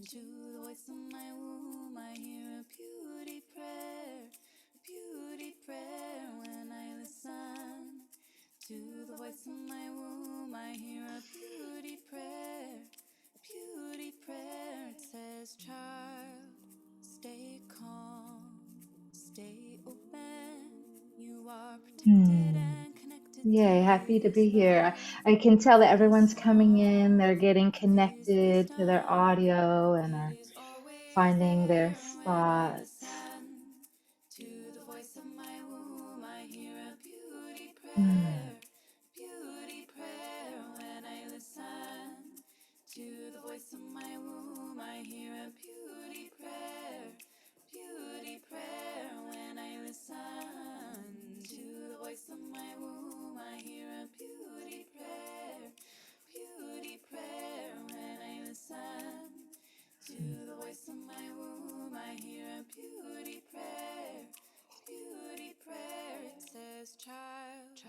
To the voice of my womb, I hear a beauty prayer when I listen. To the voice of my womb, I hear a beauty prayer. It says, child, stay calm, stay open. You are protected and connected to Yay, happy to this be here. love, I can tell that this everyone's coming in. song, They're getting this connected to their wisdom. audio and It are is always finding their there when I spots. listen. To the voice of my womb, I hear a Mm. beauty prayer when I listen. To the voice of my womb, I hear a beauty prayer when I listen. To the voice of my womb, I hear a beauty prayer when I listen. To the voice of my womb, I hear a beauty prayer. It says, child,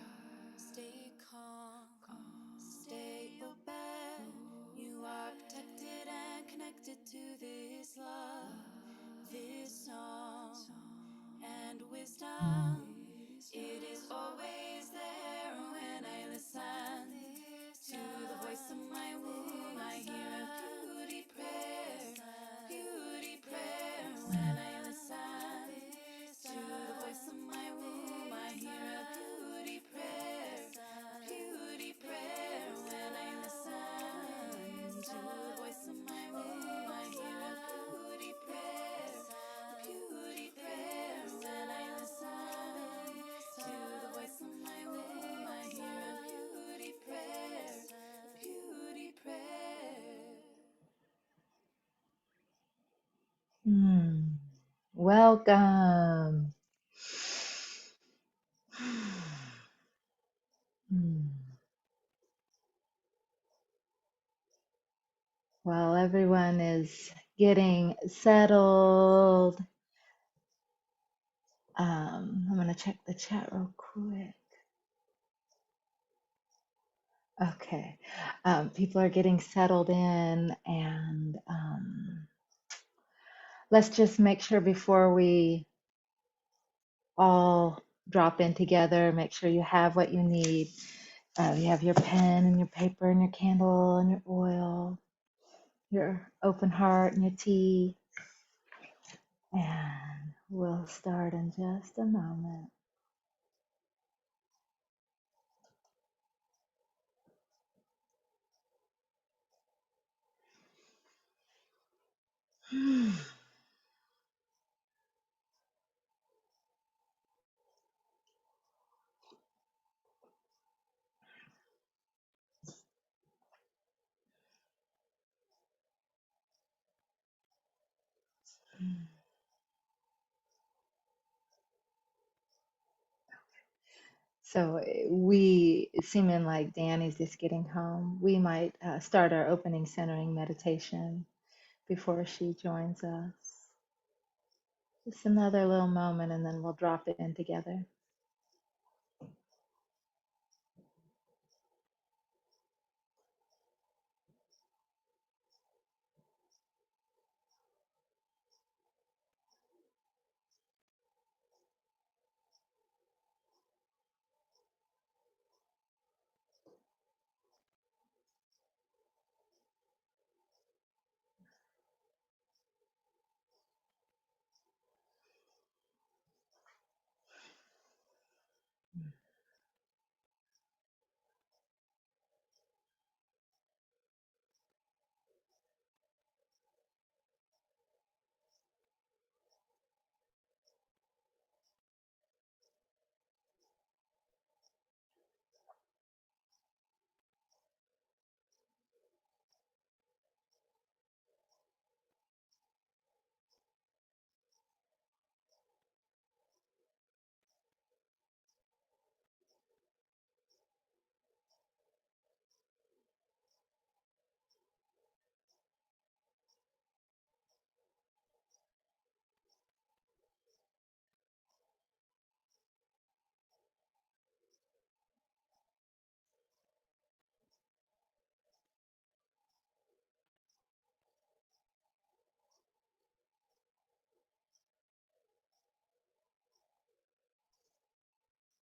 stay calm, stay open. You are protected and connected to this love, this song, and wisdom. It is always there when I listen. To the voice of my womb, I hear a beauty prayer when I listen. To the voice of my womb, I hear a beauty prayer when I listen. To the voice of my womb, I hear a beauty prayer when I listen. To the voice of my womb, I hear a beauty prayer. Mm. Welcome. Mm. While everyone is getting settled, I'm going to check the chat real quick. Okay. People are getting settled in, and let's just make sure before we all drop in together, make sure you have what you need. You have your pen and your paper and your candle and your oil, your open heart and your tea. And we'll start in just a moment. So we, seeming like Danny's just getting home, we might start our opening centering meditation before she joins us. Just another little moment and then we'll drop it in together.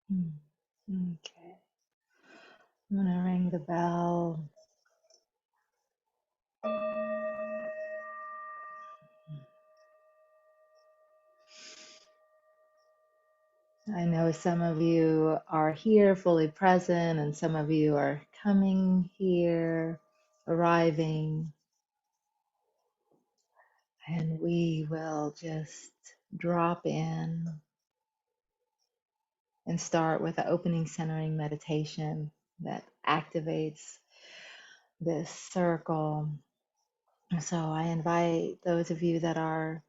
Okay. I'm going to ring the bell. I know some of you are here fully present, and some of you are coming here, arriving, and we will just drop in and start with the opening centering meditation that activates this circle. So I invite those of you that are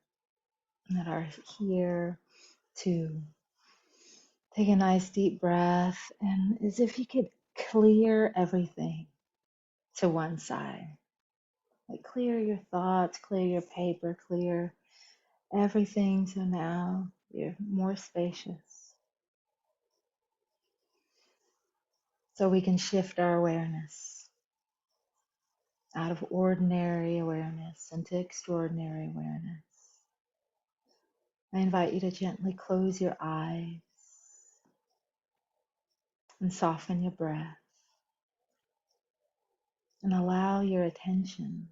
here to take a nice deep breath, and as if you could clear everything to one side. Like clear your thoughts, clear your paper, clear everything, so now you're more spacious. So we can shift our awareness out of ordinary awareness into extraordinary awareness. I invite you to gently close your eyes and soften your breath and allow your attention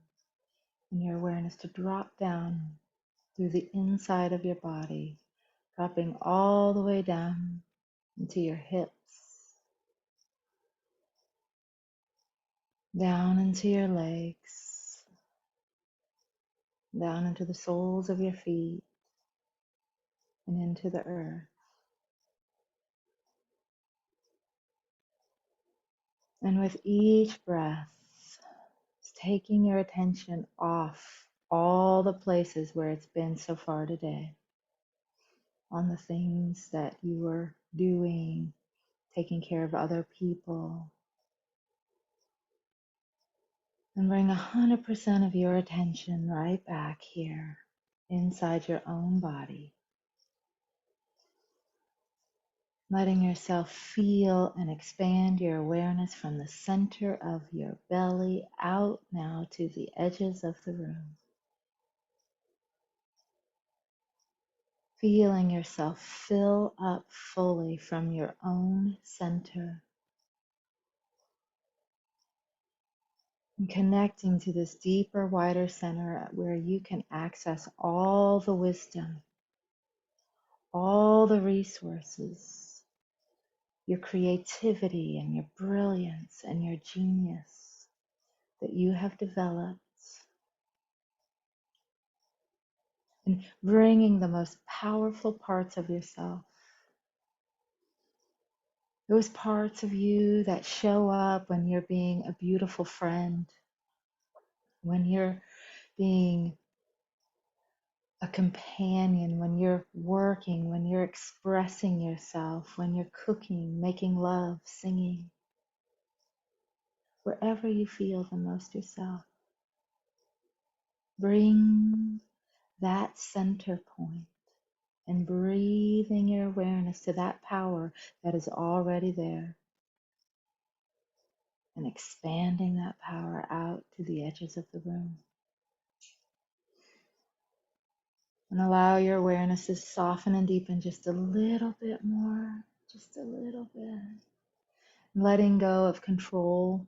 and your awareness to drop down through the inside of your body, dropping all the way down into your hips, down into your legs, down into the soles of your feet, and into the earth. And with each breath, just taking your attention off all the places where it's been so far today, on the things that you were doing, taking care of other people, and bring 100% of your attention right back here inside your own body, letting yourself feel and expand your awareness from the center of your belly out now to the edges of the room. Feeling yourself fill up fully from your own center and connecting to this deeper, wider center where you can access all the wisdom, all the resources, your creativity and your brilliance and your genius that you have developed, and bringing the most powerful parts of yourself, those parts of you that show up when you're being a beautiful friend, when you're being a companion, when you're working, when you're expressing yourself, when you're cooking, making love, singing, wherever you feel the most yourself. Bring that center point and breathing your awareness to that power that is already there and expanding that power out to the edges of the room. And allow your awareness to soften and deepen just a little bit more, just a little bit. Letting go of control,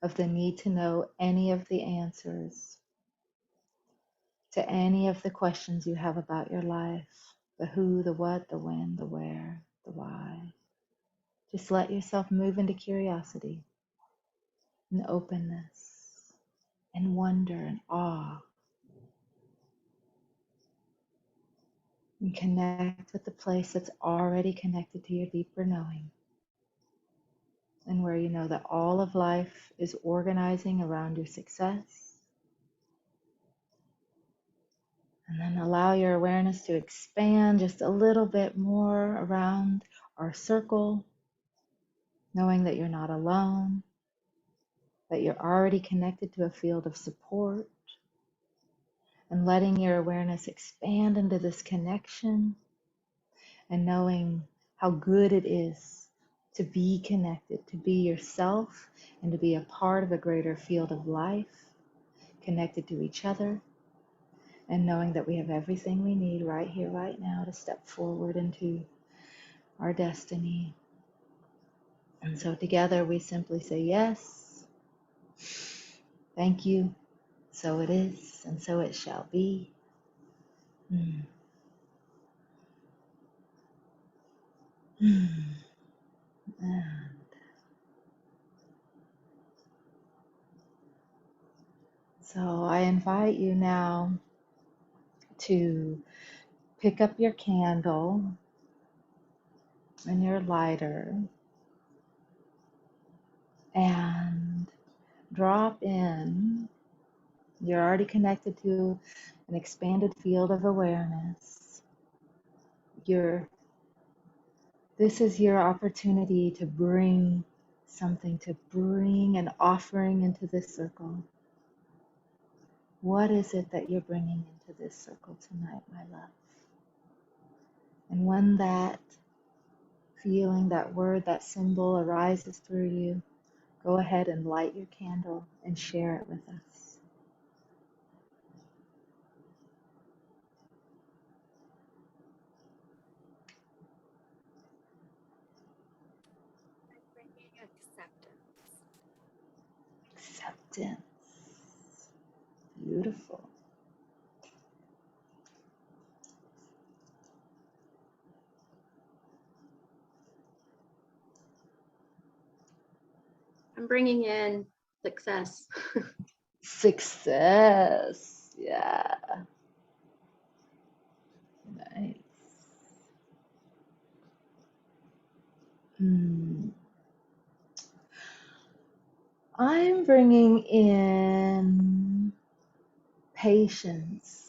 of the need to know any of the answers to any of the questions you have about your life, the who, the what, the when, the where, the why. Just let yourself move into curiosity and openness and wonder and awe, and connect with the place that's already connected to your deeper knowing, and where you know that all of life is organizing around your success. And then allow your awareness to expand just a little bit more around our circle, knowing that you're not alone, that you're already connected to a field of support, and letting your awareness expand into this connection and knowing how good it is to be connected, to be yourself and to be a part of a greater field of life, connected to each other, and knowing that we have everything we need right here, right now to step forward into our destiny. And so together we simply say, yes, thank you, so it is, and so it shall be. Mm. Mm. Ah. So I invite you now to pick up your candle and your lighter and drop in. You're already connected to an expanded field of awareness. This is your opportunity to bring something, to bring an offering into this circle. What is it that you're bringing into this circle tonight, my love? And when that feeling, that word, that symbol arises through you, go ahead and light your candle and share it with us. Acceptance. Beautiful. I'm bringing in success. Success. Yeah. Nice. I'm bringing in patience.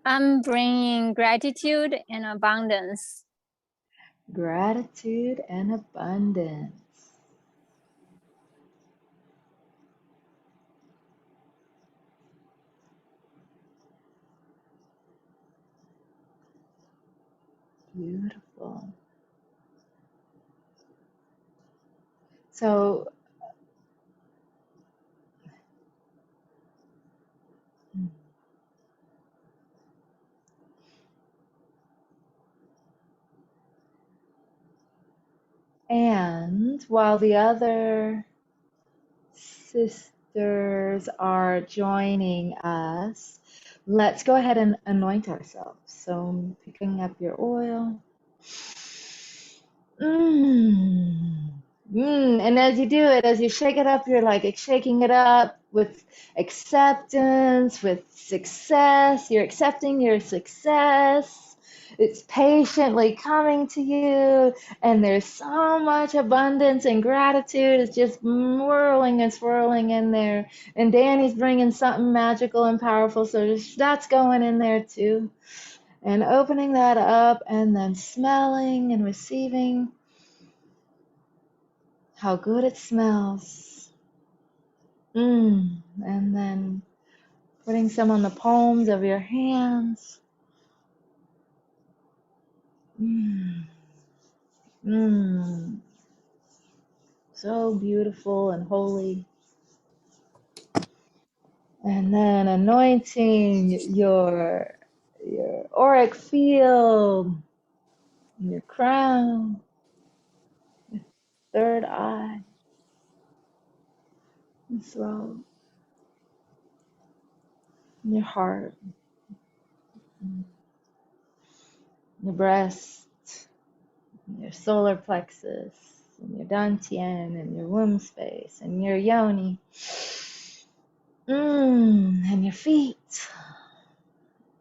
I'm bringing gratitude and abundance. Gratitude and abundance. Beautiful. So, and while the other sisters are joining us, let's go ahead and anoint ourselves. So, picking up your oil. And as you do it, as you shake it up, you're like shaking it up with acceptance, with success. You're accepting your success. It's patiently coming to you, and there's so much abundance and gratitude. It's just whirling and swirling in there. And Danny's bringing something magical and powerful, so that's going in there too. And opening that up, and then smelling and receiving how good it smells. And then putting some on the palms of your hands. So beautiful and holy. And then anointing your auric field, your crown, your third eye, your throat, your heart, your breast, your solar plexus, and your dantian, and your womb space, and your yoni, and your feet,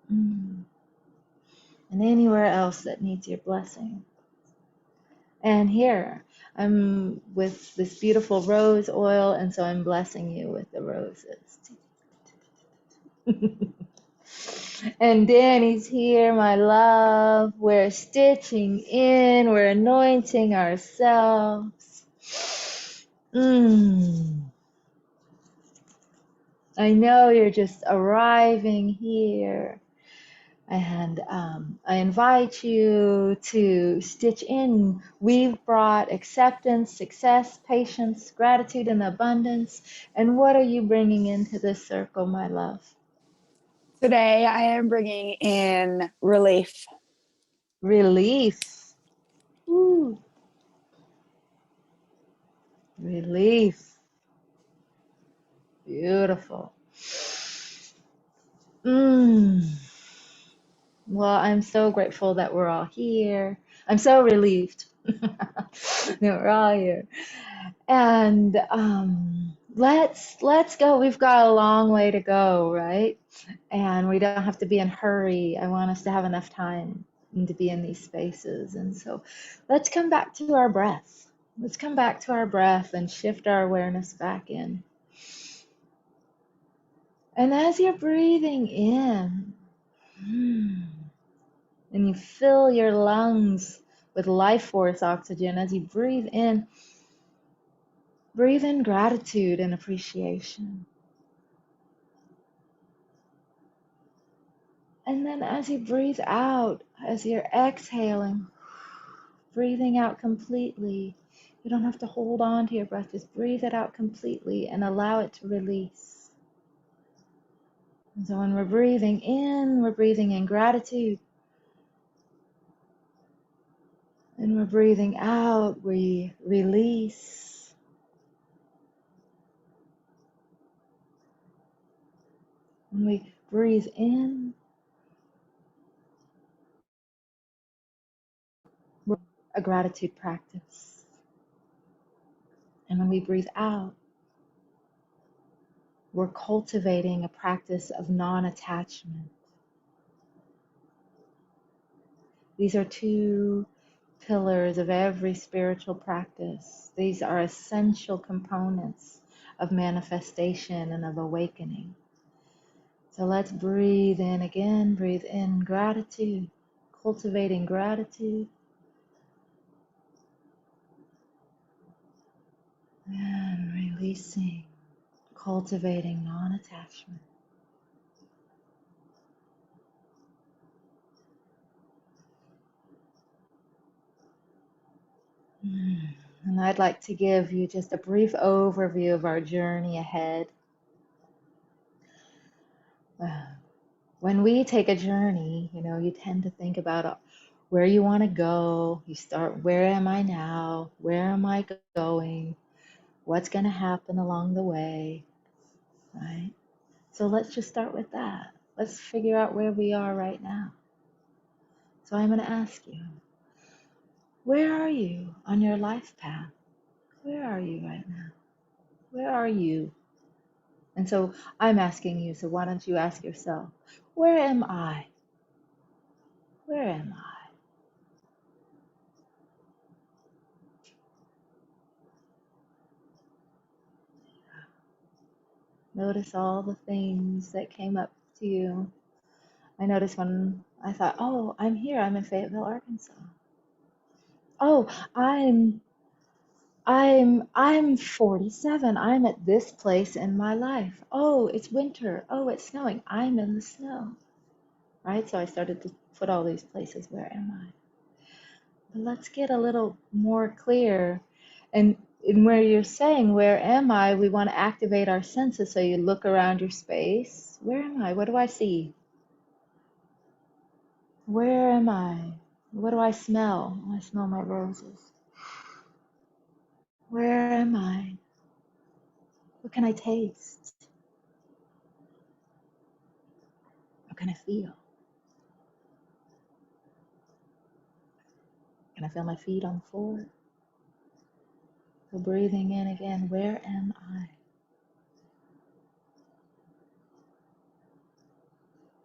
and anywhere else that needs your blessing. And here, I'm with this beautiful rose oil, and so I'm blessing you with the roses. And Danny's here, my love. We're stitching in, we're anointing ourselves. I know you're just arriving here. And I invite you to stitch in. We've brought acceptance, success, patience, gratitude, and abundance. And what are you bringing into this circle, my love? Today, I am bringing in relief. Relief. Ooh. Relief. Beautiful. Mm. Well, I'm so grateful that we're all here. I'm so relieved that we're all here. And let's go. We've got a long way to go, right? And we don't have to be in a hurry. I want us to have enough time to be in these spaces. And so let's come back to our breath. Let's come back to our breath and shift our awareness back in. And as you're breathing in, and you fill your lungs with life force oxygen, as you breathe in gratitude and appreciation. And then as you breathe out, as you're exhaling, breathing out completely, you don't have to hold on to your breath, just breathe it out completely and allow it to release. And so when we're breathing in gratitude. And we're breathing out, we release. When we breathe in, we're a gratitude practice. And when we breathe out, we're cultivating a practice of non-attachment. These are two pillars of every spiritual practice. These are essential components of manifestation and of awakening. So let's breathe in again, breathe in gratitude, cultivating gratitude, and releasing, cultivating non-attachment. And I'd like to give you just a brief overview of our journey ahead. When we take a journey, you tend to think about where you want to go. You start, where am I now? Where am I going? What's going to happen along the way, right? So let's just start with that. Let's figure out where we are right now. So I'm going to ask you, where are you on your life path? Where are you right now? Where are you? And so I'm asking you, so why don't you ask yourself, where am I? Where am I? Notice all the things that came up to you. I noticed when I thought, oh, I'm here, I'm in Fayetteville, Arkansas. Oh, I'm 47. I'm at this place in my life. Oh, it's winter. Oh, it's snowing. I'm in the snow. Right? So I started to put all these places. Where am I? But let's get a little more clear. And in where you're saying, where am I? We want to activate our senses. So you look around your space. Where am I? What do I see? Where am I? What do I smell? I smell my roses. Where am I? What can I taste? What can I feel? Can I feel my feet on the floor? So breathing in again, where am I?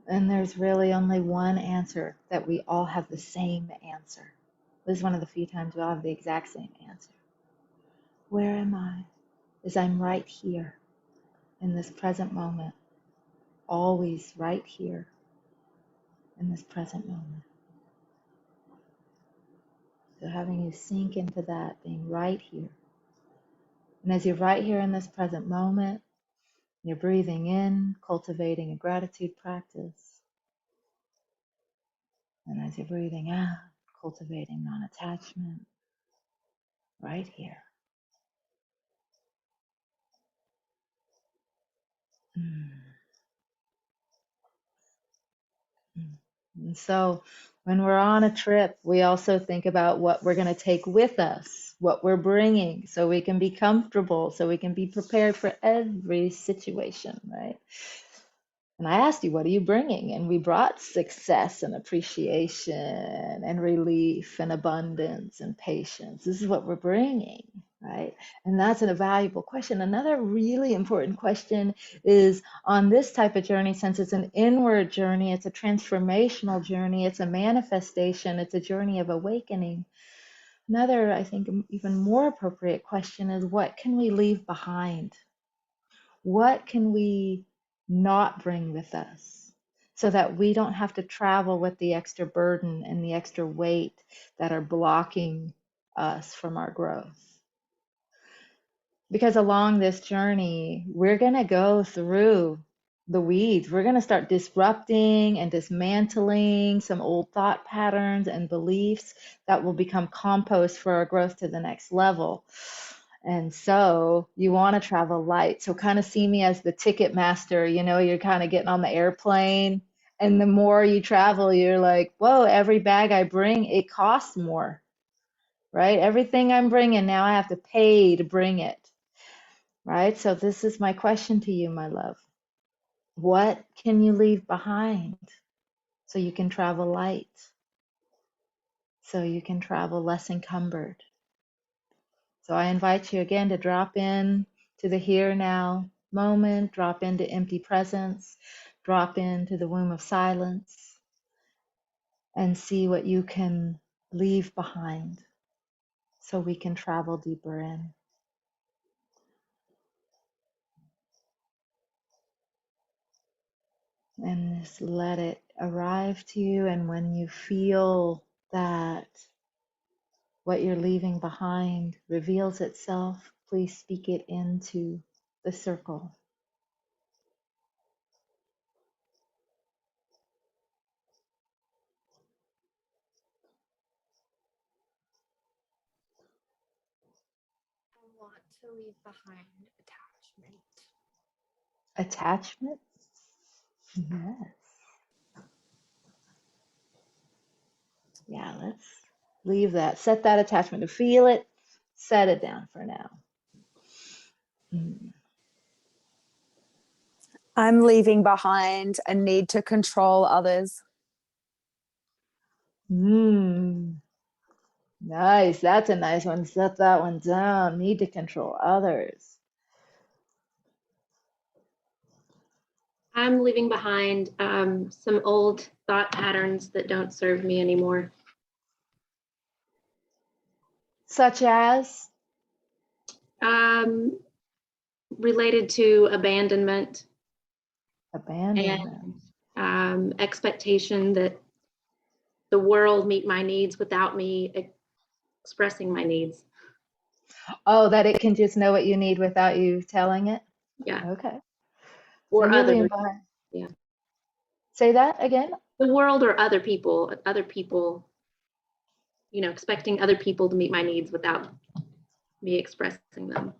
And there's really only one answer that we all have the same answer. This is one of the few times we all have the exact same answer. Where am I? Is I'm right here in this present moment, always right here in this present moment. So having you sink into that, being right here. And as you're right here in this present moment, You're breathing in, cultivating a gratitude practice. And as you're breathing out, cultivating non-attachment right here. Mm. And so when we're on a trip, we also think about what we're going to take with us, what we're bringing, so we can be comfortable, so we can be prepared for every situation, right? And I asked you, what are you bringing? And we brought success and appreciation and relief and abundance and patience. This is what we're bringing, right? And that's a valuable question. Another really important question is, on this type of journey, since it's an inward journey, it's a transformational journey, it's a manifestation, it's a journey of awakening. Another, I think, even more appropriate question is, what can we leave behind? What can we not bring with us so that we don't have to travel with the extra burden and the extra weight that are blocking us from our growth? Because along this journey, we're going to go through the weeds. We're going to start disrupting and dismantling some old thought patterns and beliefs that will become compost for our growth to the next level. And so you want to travel light. So kind of see me as the ticket master. You know, you're kind of getting on the airplane, and the more you travel, you're like, whoa, every bag I bring, it costs more, right? Everything I'm bringing now, I have to pay to bring it, right? So this is my question to you, my love. What can you leave behind so you can travel light, so you can travel less encumbered? So I invite you again to drop in to the here now moment, drop into empty presence, drop into the womb of silence, and see what you can leave behind so we can travel deeper in. And just let it arrive to you. And when you feel that what you're leaving behind reveals itself, please speak it into the circle. I want to leave behind attachment. Attachment? Yes. Yeah, let's leave that. Set that attachment to feel it. Set it down for now. I'm leaving behind a need to control others. Nice. That's a nice one. Set that one down. Need to control others. I'm leaving behind some old thought patterns that don't serve me anymore. Such as? Related to abandonment Abandonment. and expectation that the world meet my needs without me expressing my needs. Oh, that it can just know what you need without you telling it? Yeah. Okay. So Or you're others. leaving behind. Yeah. Say that again? The world or other people, expecting other people to meet my needs without me expressing them.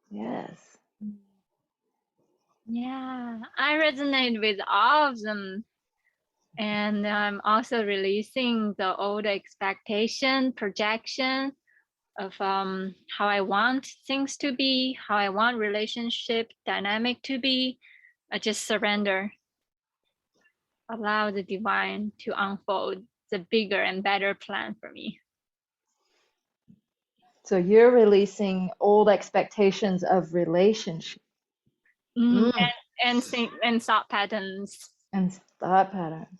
Yes. Yeah, I resonate with all of them. And I'm also releasing the old expectation, projection of how I want things to be, how I want relationship dynamic to be. I just surrender, allow the divine to unfold the bigger and better plan for me. So you're releasing old expectations of relationship. And thought patterns. And thought patterns.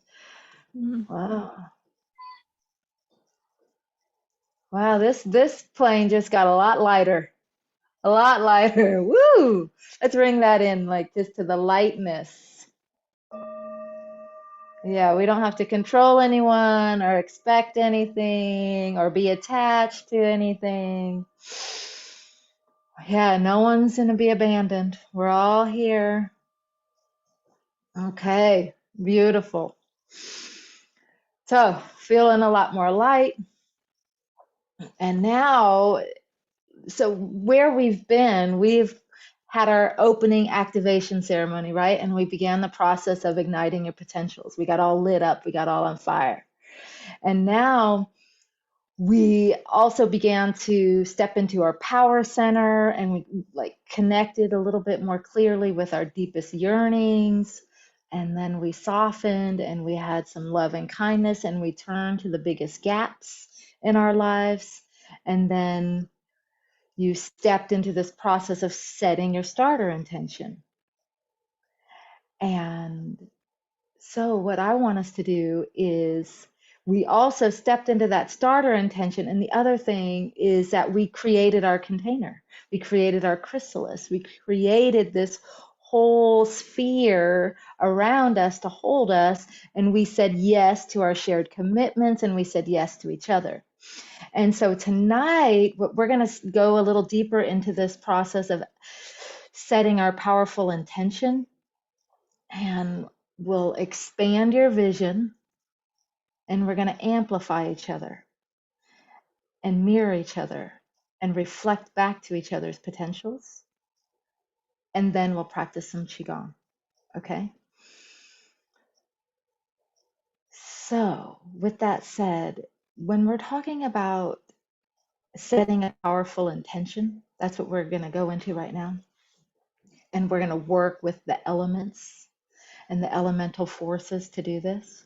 Wow. Wow, this plane just got a lot lighter. A lot lighter. Woo! Let's bring that in, like, just to the lightness. Yeah, we don't have to control anyone or expect anything or be attached to anything. Yeah, no one's going to be abandoned. We're all here. Okay, beautiful. So, feeling a lot more light. And now, so where we've had our opening activation ceremony, right? And we began the process of igniting your potentials. We got all lit up, we got all on fire. And now we also began to step into our power center, and we like connected a little bit more clearly with our deepest yearnings. And then we softened and we had some love and kindness, and we turned to the biggest gaps in our lives. And then you stepped into this process of setting your starter intention. And so what I want us to do is we also stepped into that starter intention. And the other thing is that we created our container. We created our chrysalis. We created this whole sphere around us to hold us. And we said yes to our shared commitments, and we said yes to each other. And so tonight, we're going to go a little deeper into this process of setting our powerful intention, and we'll expand your vision, and we're going to amplify each other and mirror each other and reflect back to each other's potentials. And then we'll practice some Qigong. Okay? So, with that said, when we're talking about setting a powerful intention, that's what we're going to go into right now. And we're going to work with the elements and the elemental forces to do this.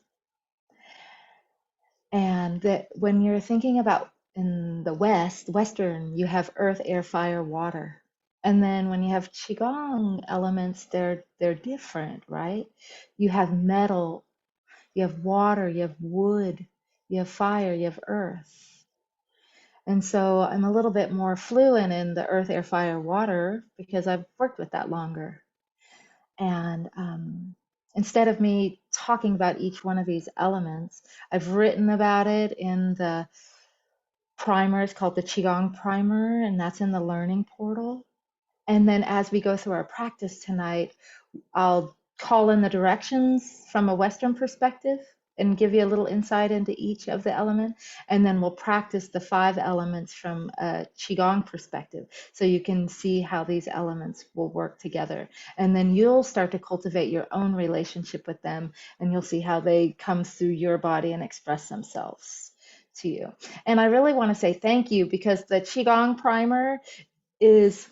And that when you're thinking about in the Western, you have earth, air, fire, water. And then when you have Qigong elements, they're different, right? You have metal, you have water, you have wood, you have fire, you have earth. And so I'm a little bit more fluent in the earth, air, fire, water because I've worked with that longer. And instead of me talking about each one of these elements, I've written about it in the primer. It's called the Qigong Primer, and that's in the learning portal. And then as we go through our practice tonight, I'll call in the directions from a Western perspective and give you a little insight into each of the elements. And then we'll practice the 5 elements from a Qigong perspective, so you can see how these elements will work together. And then you'll start to cultivate your own relationship with them, and you'll see how they come through your body and express themselves to you. And I really want to say thank you, because the Qigong Primer is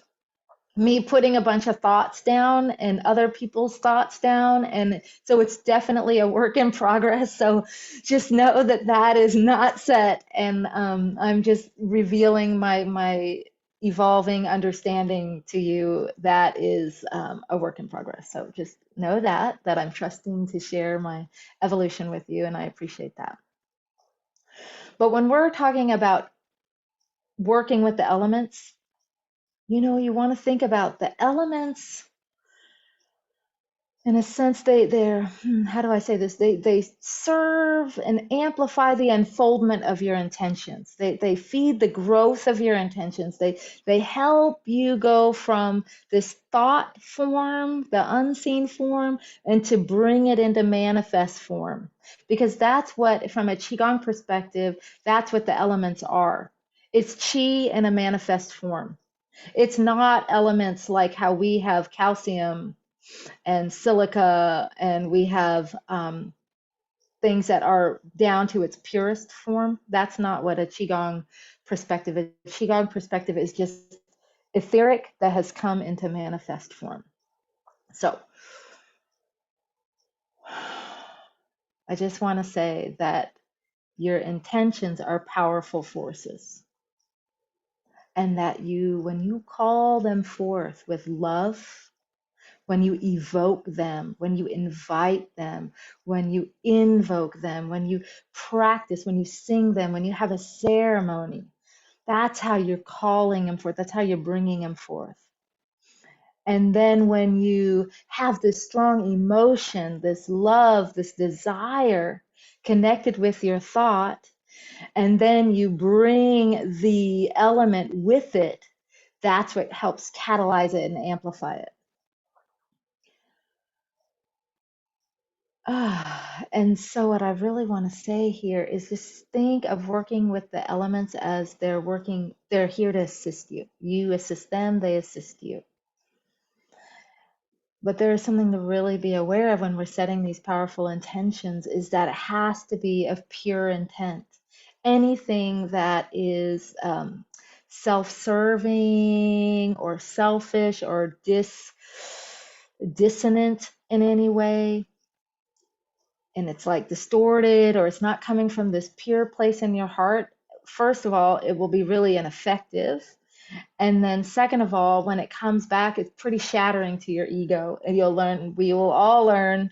me putting a bunch of thoughts down and other people's thoughts down. And so it's definitely a work in progress. So just know that that is not set. And I'm just revealing my evolving understanding to you. That is a work in progress. So just know that I'm trusting to share my evolution with you. And I appreciate that. But when we're talking about working with the elements, you know, you want to think about the elements in a sense. They're how do I say this? They serve and amplify the unfoldment of your intentions. They feed the growth of your intentions. They help you go from this thought form, the unseen form, and to bring it into manifest form. Because that's what, from a Qigong perspective, that's what the elements are. It's Qi in a manifest form. It's not elements like how we have calcium and silica, and we have things that are down to its purest form. That's not what a Qigong perspective is. Qigong perspective is just etheric that has come into manifest form. So I just want to say that your intentions are powerful forces, and that when you call them forth with love, when you evoke them, when you invite them, when you invoke them, when you practice, when you sing them, when you have a ceremony, that's how you're calling them forth. That's how you're bringing them forth. And then when you have this strong emotion, this love, this desire connected with your thought, and then you bring the element with it that's what helps catalyze it and amplify it. And so what I really want to say here is just think of working with the elements as they're here to assist you. You assist them, they assist you. But there is something to really be aware of when we're setting these powerful intentions, is that it has to be of pure intent. Anything that is self-serving or selfish or dissonant in any way, and it's like distorted, or it's not coming from this pure place in your heart, first of all, it will be really ineffective. And then second of all, when it comes back, it's pretty shattering to your ego. And we will all learn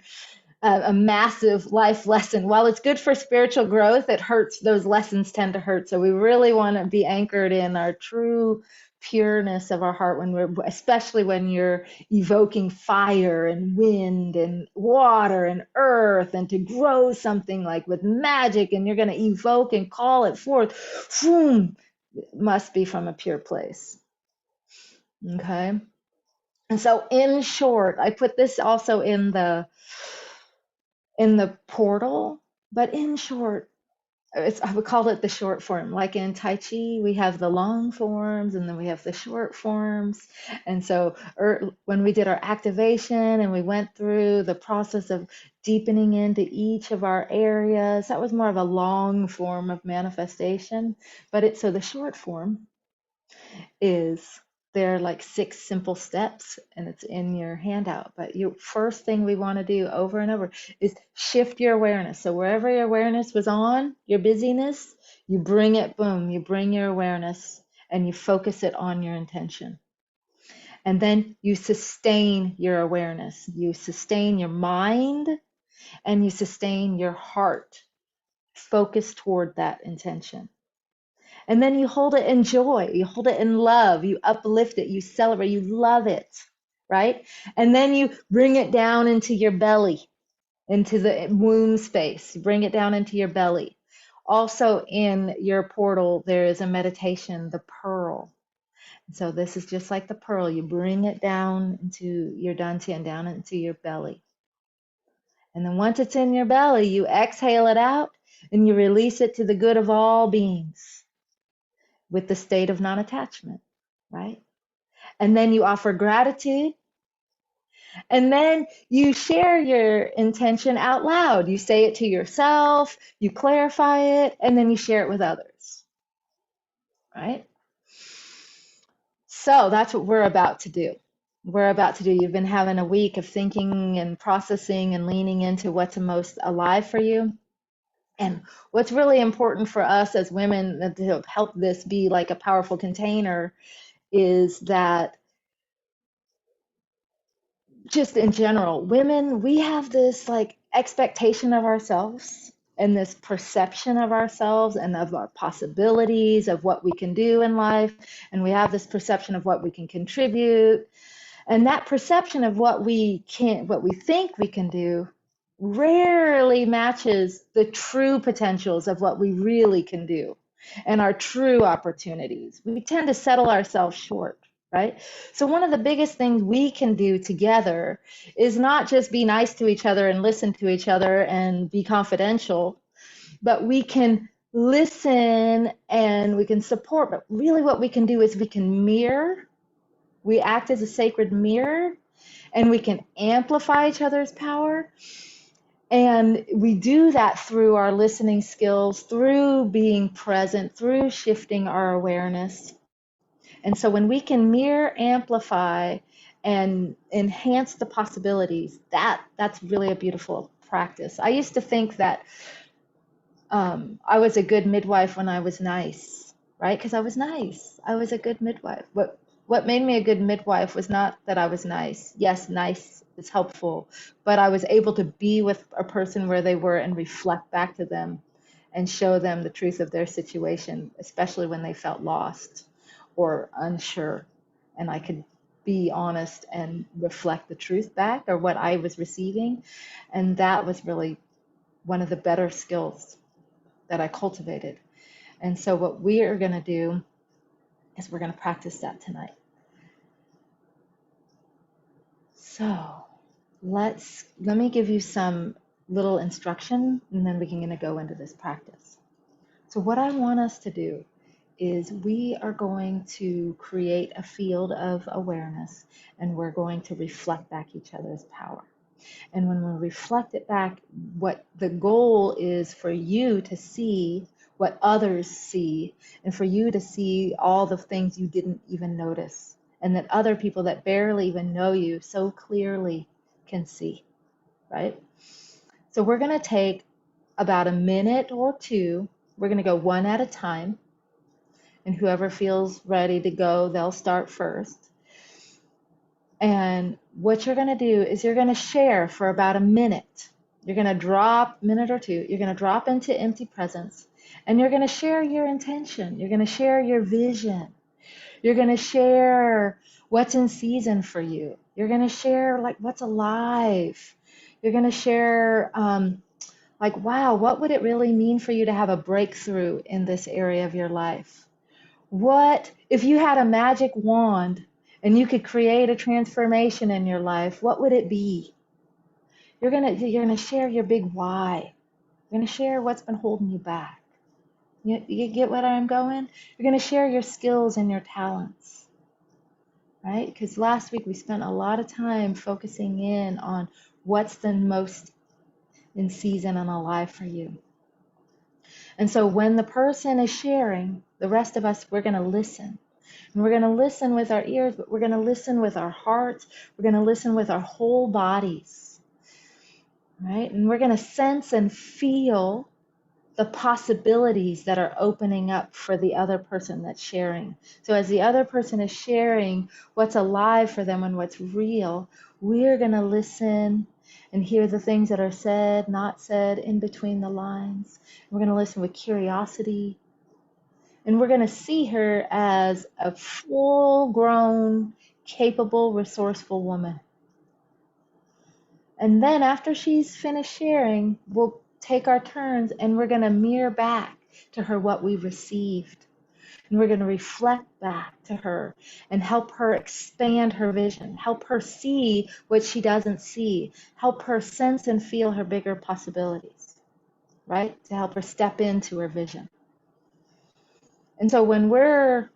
a massive life lesson. While it's good for spiritual growth, it hurts. Those lessons tend to hurt. So we really want to be anchored in our true pureness of our heart, especially when you're evoking fire and wind and water and earth, and to grow something like with magic, and you're going to evoke and call it forth. It must be from a pure place. Okay. And so in short, I put this also in the portal, but in short, I would call it the short form. Like in Tai Chi, we have the long forms and then we have the short forms. And so when we did our activation and we went through the process of deepening into each of our areas, that was more of a long form of manifestation. So the short form there are like 6 simple steps, and it's in your handout. But first thing we want to do over and over is shift your awareness. So wherever your awareness was on, your busyness, you bring it, you bring your awareness and you focus it on your intention. And then you sustain your awareness. You sustain your mind and you sustain your heart. Focus toward that intention. And then you hold it in joy, you hold it in love, you uplift it, you celebrate, you love it, right? And then you bring it down into your belly, into the womb space. You bring it down into your belly. Also in your portal, there is a meditation, the pearl. So this is just like the pearl. You bring it down into your dantian, down into your belly. And then once it's in your belly, you exhale it out and you release it to the good of all beings, with the state of non-attachment, right? And then you offer gratitude. And then you share your intention out loud. You say it to yourself, you clarify it, and then you share it with others, right? So that's what we're about to do. You've been having a week of thinking and processing and leaning into what's most alive for you. And what's really important for us as women to help this be like a powerful container is that just in general, women, we have this like expectation of ourselves and this perception of ourselves and of our possibilities of what we can do in life. And we have this perception of what we can contribute. And that perception of what we think we can do rarely matches the true potentials of what we really can do and our true opportunities. We tend to settle ourselves short, right? So one of the biggest things we can do together is not just be nice to each other and listen to each other and be confidential, but we can listen and we can support. But really what we can do is we can mirror. We act as a sacred mirror, and we can amplify each other's power. And we do that through our listening skills, through being present, through shifting our awareness. And so when we can mirror, amplify, and enhance the possibilities, that's really a beautiful practice. I used to think that I was a good midwife when I was nice, right? Because I was nice. I was a good midwife. What made me a good midwife was not that I was nice. Yes, nice is helpful, but I was able to be with a person where they were and reflect back to them and show them the truth of their situation, especially when they felt lost or unsure. And I could be honest and reflect the truth back, or what I was receiving. And that was really one of the better skills that I cultivated. And so what we are going to do is we're going to practice that tonight. So let me give you some little instruction, and then we're going to go into this practice. So what I want us to do is we are going to create a field of awareness, and we're going to reflect back each other's power. And when we reflect it back, what the goal is for you to see what others see, and for you to see all the things you didn't even notice, and that other people that barely even know you so clearly can see, right? So we're going to take about a minute or two. We're going to go one at a time, and whoever feels ready to go, they'll start first. And what you're going to do is you're going to share for about a minute. You're going to drop, minute or two, you're going to drop into empty presence, and you're going to share your intention. You're going to share your vision. You're going to share what's in season for you. You're going to share like what's alive. You're going to share like, wow, what would it really mean for you to have a breakthrough in this area of your life? What if you had a magic wand and you could create a transformation in your life? What would it be? You're gonna share your big why. You're gonna share what's been holding you back. You get what I'm going? You're gonna share your skills and your talents, right? Because last week we spent a lot of time focusing in on what's the most in season and alive for you. And so when the person is sharing, the rest of us, we're going to listen. And we're going to listen with our ears, but we're going to listen with our hearts. We're going to listen with our whole bodies, right? And we're going to sense and feel the possibilities that are opening up for the other person that's sharing. So as the other person is sharing what's alive for them and what's real, we're going to listen and hear the things that are said, not said, in between the lines. We're going to listen with curiosity. And we're going to see her as a full-grown, capable, resourceful woman. And then after she's finished sharing, we'll take our turns and we're going to mirror back to her what we received. And we're going to reflect back to her and help her expand her vision, help her see what she doesn't see, help her sense and feel her bigger possibilities, right? To help her step into her vision. And so when we're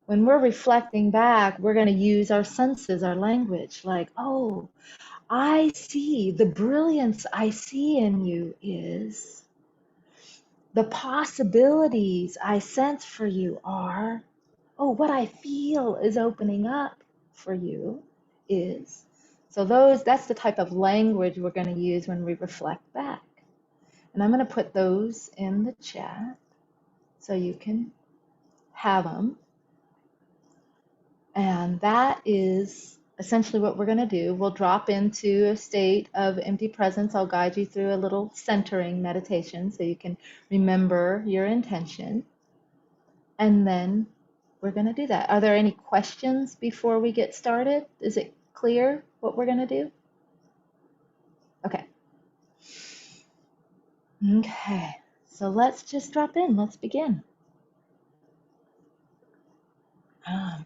reflecting back, we're going to use our senses, our language, like, oh, I see, the brilliance I see in you is, the possibilities I sense for you are, oh, what I feel is opening up for you is. So that's the type of language we're going to use when we reflect back. And I'm going to put those in the chat so you can have them. And that is essentially what we're going to do. We'll drop into a state of empty presence. I'll guide you through a little centering meditation so you can remember your intention. And then we're going to do that. Are there any questions before we get started? Is it clear what we're going to do? Okay. Okay. So let's just drop in. Let's begin. I'm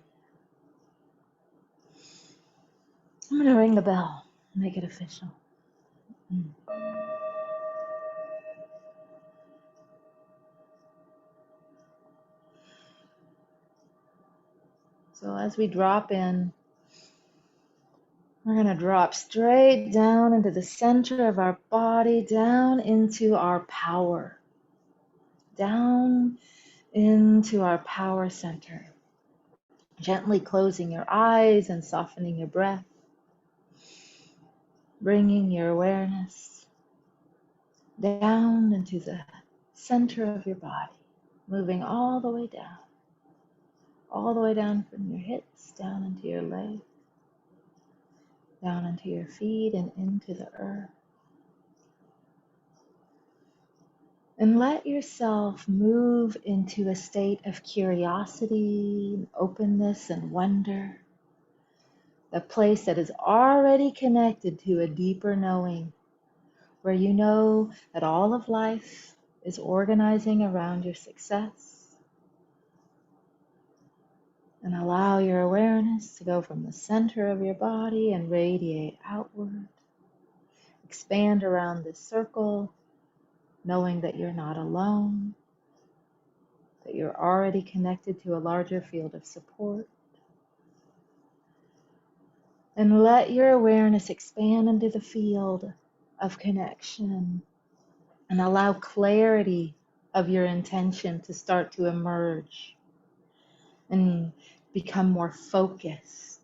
going to ring the bell, make it official. So as we drop in, we're going to drop straight down into the center of our body, down into our power, down into our power center. Gently closing your eyes and softening your breath, bringing your awareness down into the center of your body, moving all the way down from your hips, down into your legs, down into your feet and into the earth. And let yourself move into a state of curiosity, openness, and wonder. The place that is already connected to a deeper knowing, where you know that all of life is organizing around your success, And allow your awareness to go from the center of your body and radiate outward. Expand around this circle, knowing that you're not alone, that you're already connected to a larger field of support. And let your awareness expand into the field of connection and allow clarity of your intention to start to emerge and become more focused,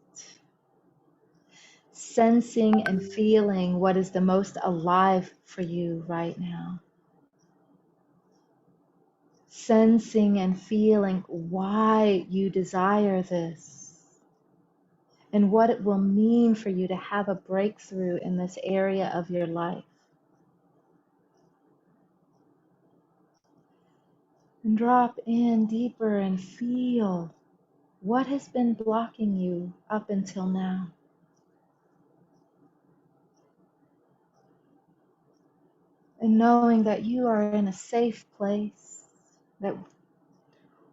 sensing and feeling what is the most alive for you right now. Sensing and feeling why you desire this and what it will mean for you to have a breakthrough in this area of your life. And drop in deeper and feel what has been blocking you up until now. And knowing that you are in a safe place, that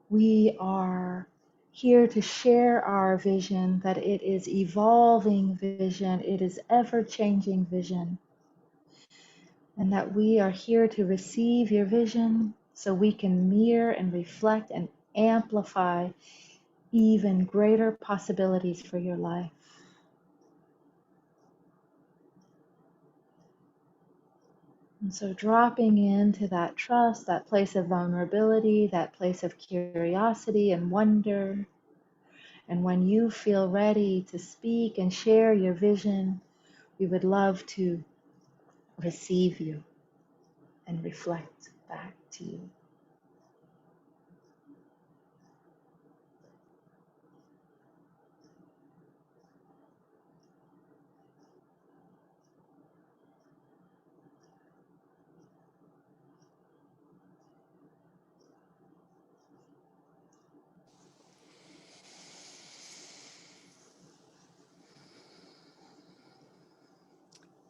we are here to share our vision, that it is evolving vision, it is ever-changing vision, and that we are here to receive your vision so we can mirror and reflect and amplify even greater possibilities for your life. And so dropping into that trust, that place of vulnerability, that place of curiosity and wonder. And when you feel ready to speak and share your vision, we would love to receive you and reflect back to you.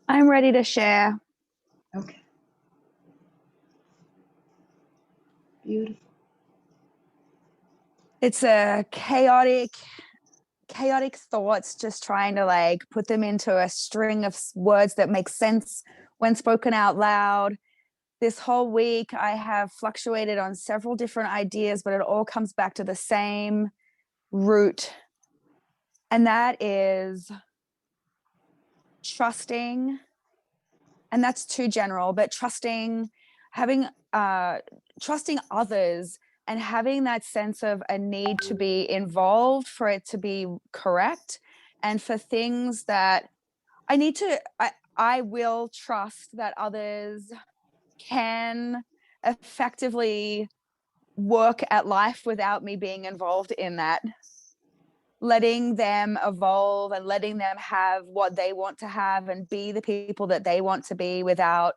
I'm ready to share. Okay. Beautiful. It's a chaotic thoughts, just trying to like put them into a string of words that make sense when spoken out loud. This whole week I have fluctuated on several different ideas, but it all comes back to the same root, and that is trusting. And that's too general, but trusting others and having that sense of a need to be involved for it to be correct, and for things that I will trust that others can effectively work at life without me being involved in that. Letting them evolve and letting them have what they want to have and be the people that they want to be without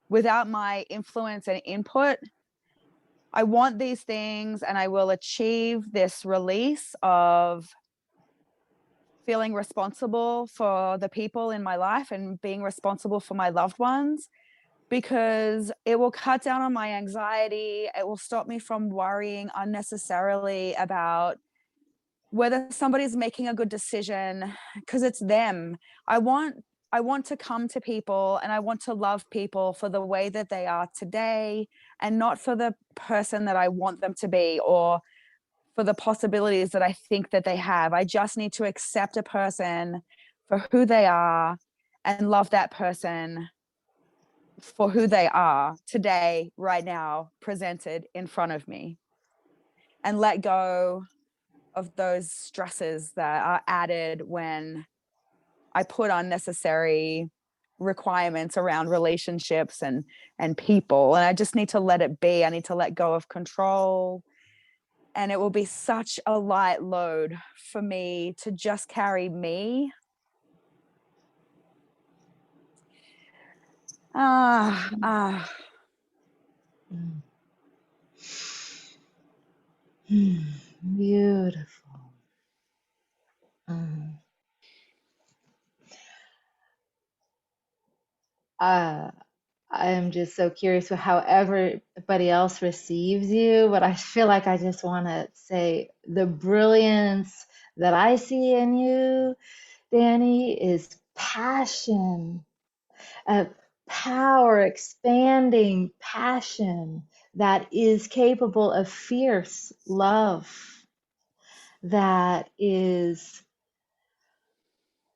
my influence and input. I want these things, and I will achieve this release of feeling responsible for the people in my life and being responsible for my loved ones, because it will cut down on my anxiety. It will stop me from worrying unnecessarily about whether somebody's making a good decision, because it's them. I want to come to people and I want to love people for the way that they are today, and not for the person that I want them to be or for the possibilities that I think that they have. I just need to accept a person for who they are and love that person for who they are today, right now, presented in front of me, and let go of those stresses that are added when I put unnecessary requirements around relationships and people. And I just need to let it be. I need to let go of control. And it will be such a light load for me to just carry me. Beautiful. I'm just so curious with how everybody else receives you, but I feel like I just want to say the brilliance that I see in you, Danny, is passion, a power, expanding passion that is capable of fierce love, that is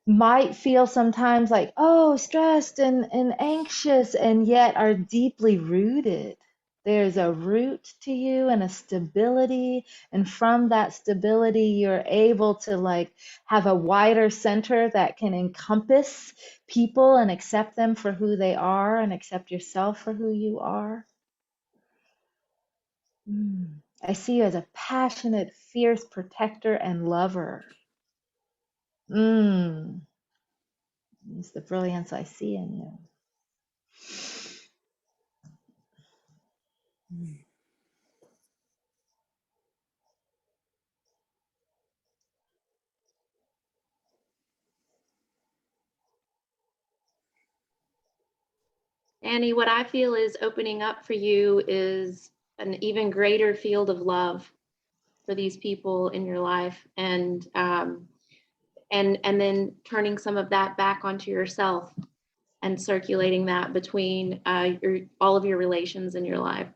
might feel sometimes like, oh, stressed and anxious, and yet are deeply rooted. There's a root to you and a stability. And from that stability, you're able to like have a wider center that can encompass people and accept them for who they are and accept yourself for who you are. I see you as a passionate, fierce protector and lover. It's the brilliance I see in you. Annie, what I feel is opening up for you is an even greater field of love for these people in your life, and then turning some of that back onto yourself and circulating that between all of your relations in your life.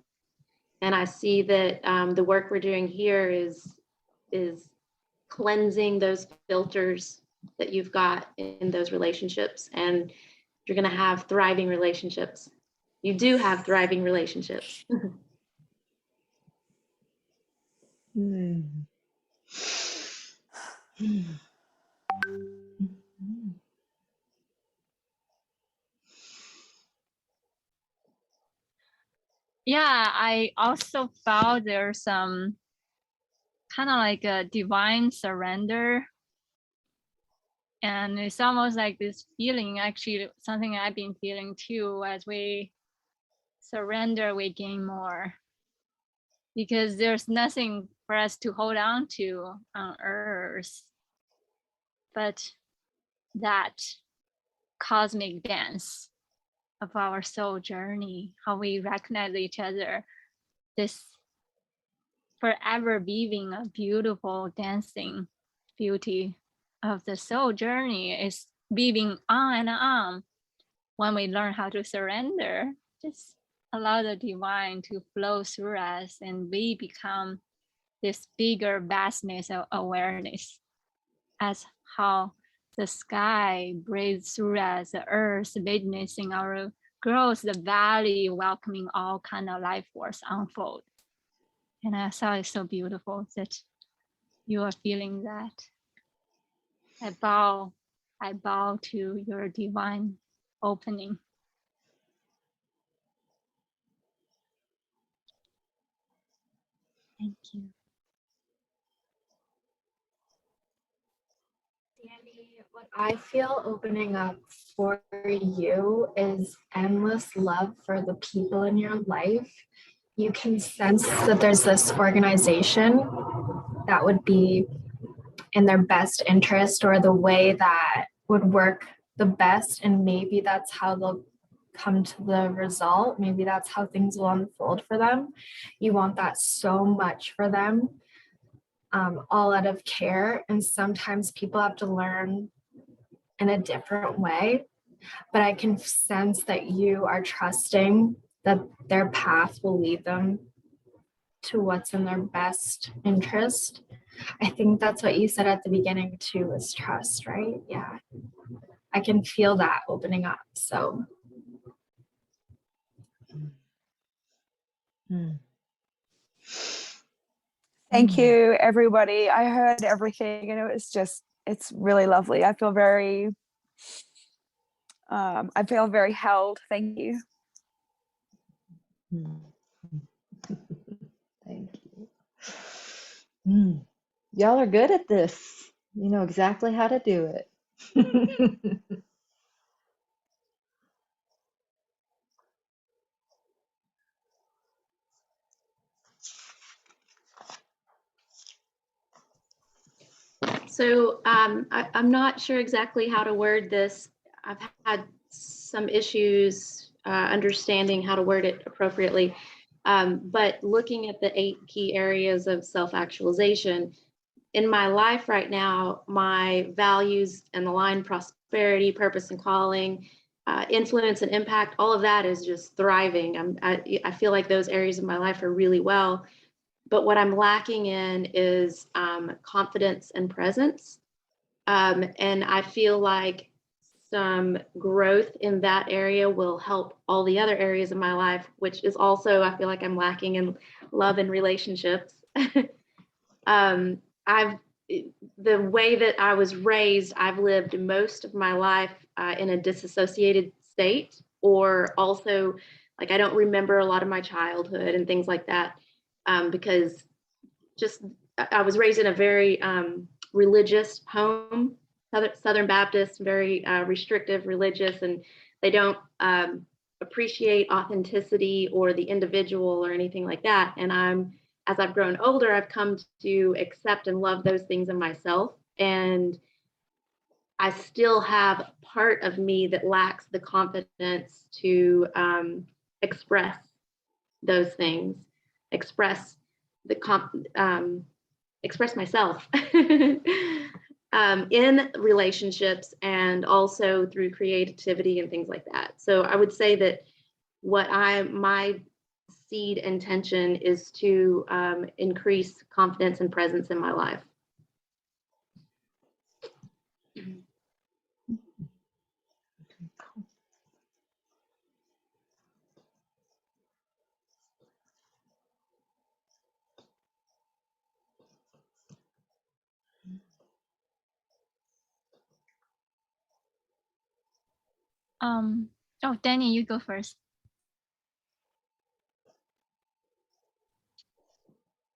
And I see that the work we're doing here is cleansing those filters that you've got in those relationships, and you're going to have thriving relationships. You do have thriving relationships. Yeah, I also felt there's some kind of like a divine surrender. And it's almost like this feeling, actually, something I've been feeling too. As we surrender, we gain more. Because there's nothing for us to hold on to on earth but that cosmic dance of our soul journey, how we recognize each other, this forever weaving a beautiful dancing beauty of the soul journey is weaving on and on. When we learn how to surrender, just allow the divine to flow through us, and we become this bigger vastness of awareness, as how the sky breathes through us, the earth witnessing our growth, the valley welcoming all kind of life force unfold. And I thought it's so beautiful that you are feeling that. I bow to your divine opening. Thank you. Danny, what I feel opening up for you is endless love for the people in your life. You can sense that there's this organization that would be in their best interest, or the way that would work the best, and maybe that's how they'll come to the result. Maybe that's how things will unfold for them. You want that so much for them. All out of care. And sometimes people have to learn in a different way. But I can sense that you are trusting that their path will lead them to what's in their best interest. I think that's what you said at the beginning too, is trust, right? Yeah. I can feel that opening up. So. Thank you, everybody. I heard everything, and it's really lovely. I feel very held. Thank you. Thank you. Y'all are good at this. You know exactly how to do it. So I'm not sure exactly how to word this. I've had some issues understanding how to word it appropriately. But looking at the 8 key areas of self-actualization, in my life right now, my values and aligned prosperity, purpose and calling, influence and impact, all of that is just thriving. I feel like those areas of my life are really well. But what I'm lacking in is confidence and presence. And I feel like some growth in that area will help all the other areas of my life, which is also, I feel like I'm lacking in love and relationships. The way that I was raised, I've lived most of my life in a disassociated state, or also like I don't remember a lot of my childhood and things like that, because just I was raised in a very religious home, Southern Baptist, very restrictive, religious, and they don't appreciate authenticity or the individual or anything like that. And as I've grown older, I've come to accept and love those things in myself. And I still have part of me that lacks the confidence to express those things, express myself in relationships and also through creativity and things like that. So I would say that my seed intention is to increase confidence and presence in my life. Oh, Danny, you go first.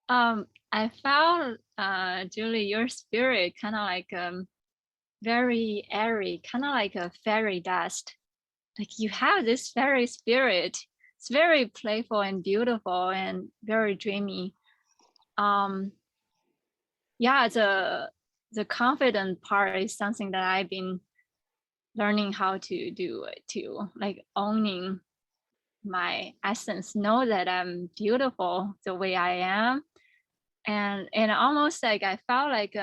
I found, Julie, your spirit kind of like very airy, kind of like a fairy dust. Like you have this fairy spirit. It's very playful and beautiful and very dreamy. Yeah, the confident part is something that I've been learning how to do too, like owning my essence, know that I'm beautiful the way I am. And almost like I felt like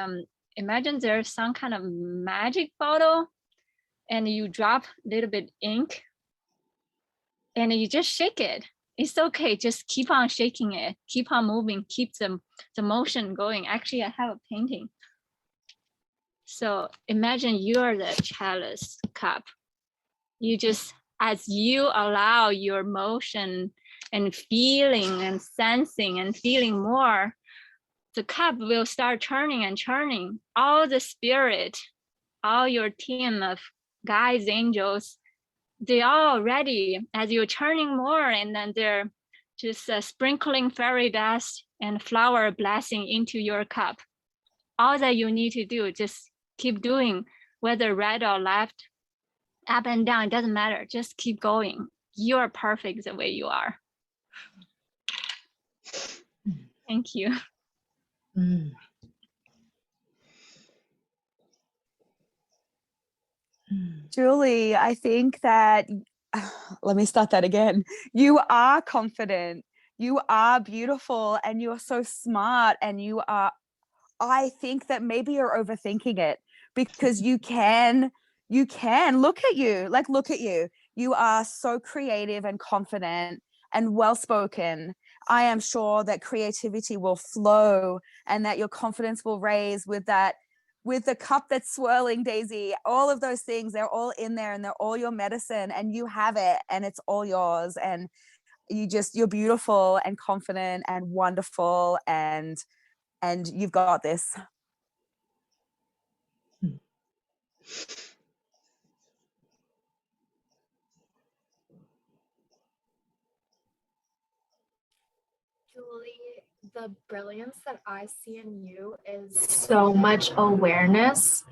imagine there's some kind of magic bottle and you drop a little bit ink and you just shake it. It's okay, just keep on shaking it, keep on moving, keep the motion going. Actually, I have a painting. So imagine you're the chalice cup. You just, as you allow your motion and feeling and sensing and feeling more, the cup will start turning and churning. All the spirit, all your team of guides, angels, they all ready as you're turning more, and then they're just sprinkling fairy dust and flower blessing into your cup. All that you need to do, just keep doing, whether right or left, up and down, it doesn't matter. Just keep going. You're perfect the way you are. Thank you. Mm. Julie, I think that, let me start that again. You are confident, you are beautiful, and you're so smart, and I think that maybe you're overthinking it, because you can look at you. You are so creative and confident and well-spoken. I am sure that creativity will flow and that your confidence will raise with the cup that's swirling, Daisy. All of those things, they're all in there and they're all your medicine, and you have it and it's all yours. And you're beautiful and confident and wonderful, and you've got this. Julie, the brilliance that I see in you is so much awareness,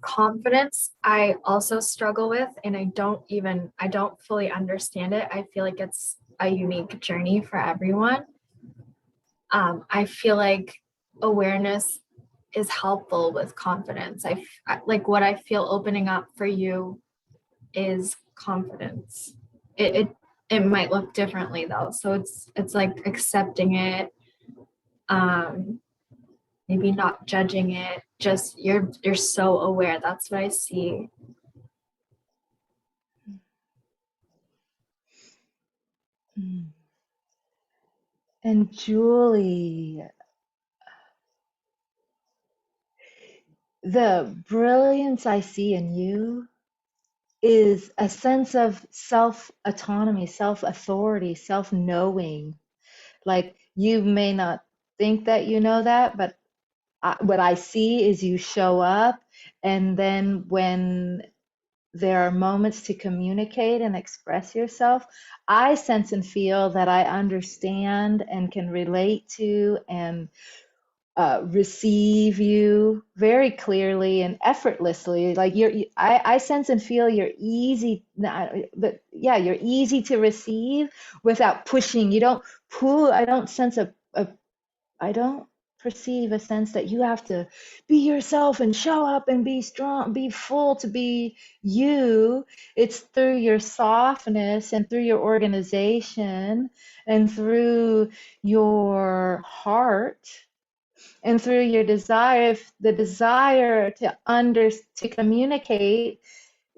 confidence. I also struggle with, and I don't fully understand it. I feel like it's a unique journey for everyone. I feel like awareness is helpful with confidence. Like what I feel opening up for you is confidence. it might look differently though. So it's like accepting it, maybe not judging it, just you're so aware. That's what I see. And Julie, the brilliance I see in you is a sense of self-autonomy, self-authority, self-knowing. Like you may not think that you know that, but what I see is you show up, and then when there are moments to communicate and express yourself, I sense and feel that I understand and can relate to and receive you very clearly and effortlessly. Like I sense and feel you're easy, but yeah, you're easy to receive without pushing. You don't pull. I don't sense I don't perceive a sense that you have to be yourself and show up and be strong, be full to be you. It's through your softness and through your organization and through your heart and through your desire. If the desire to communicate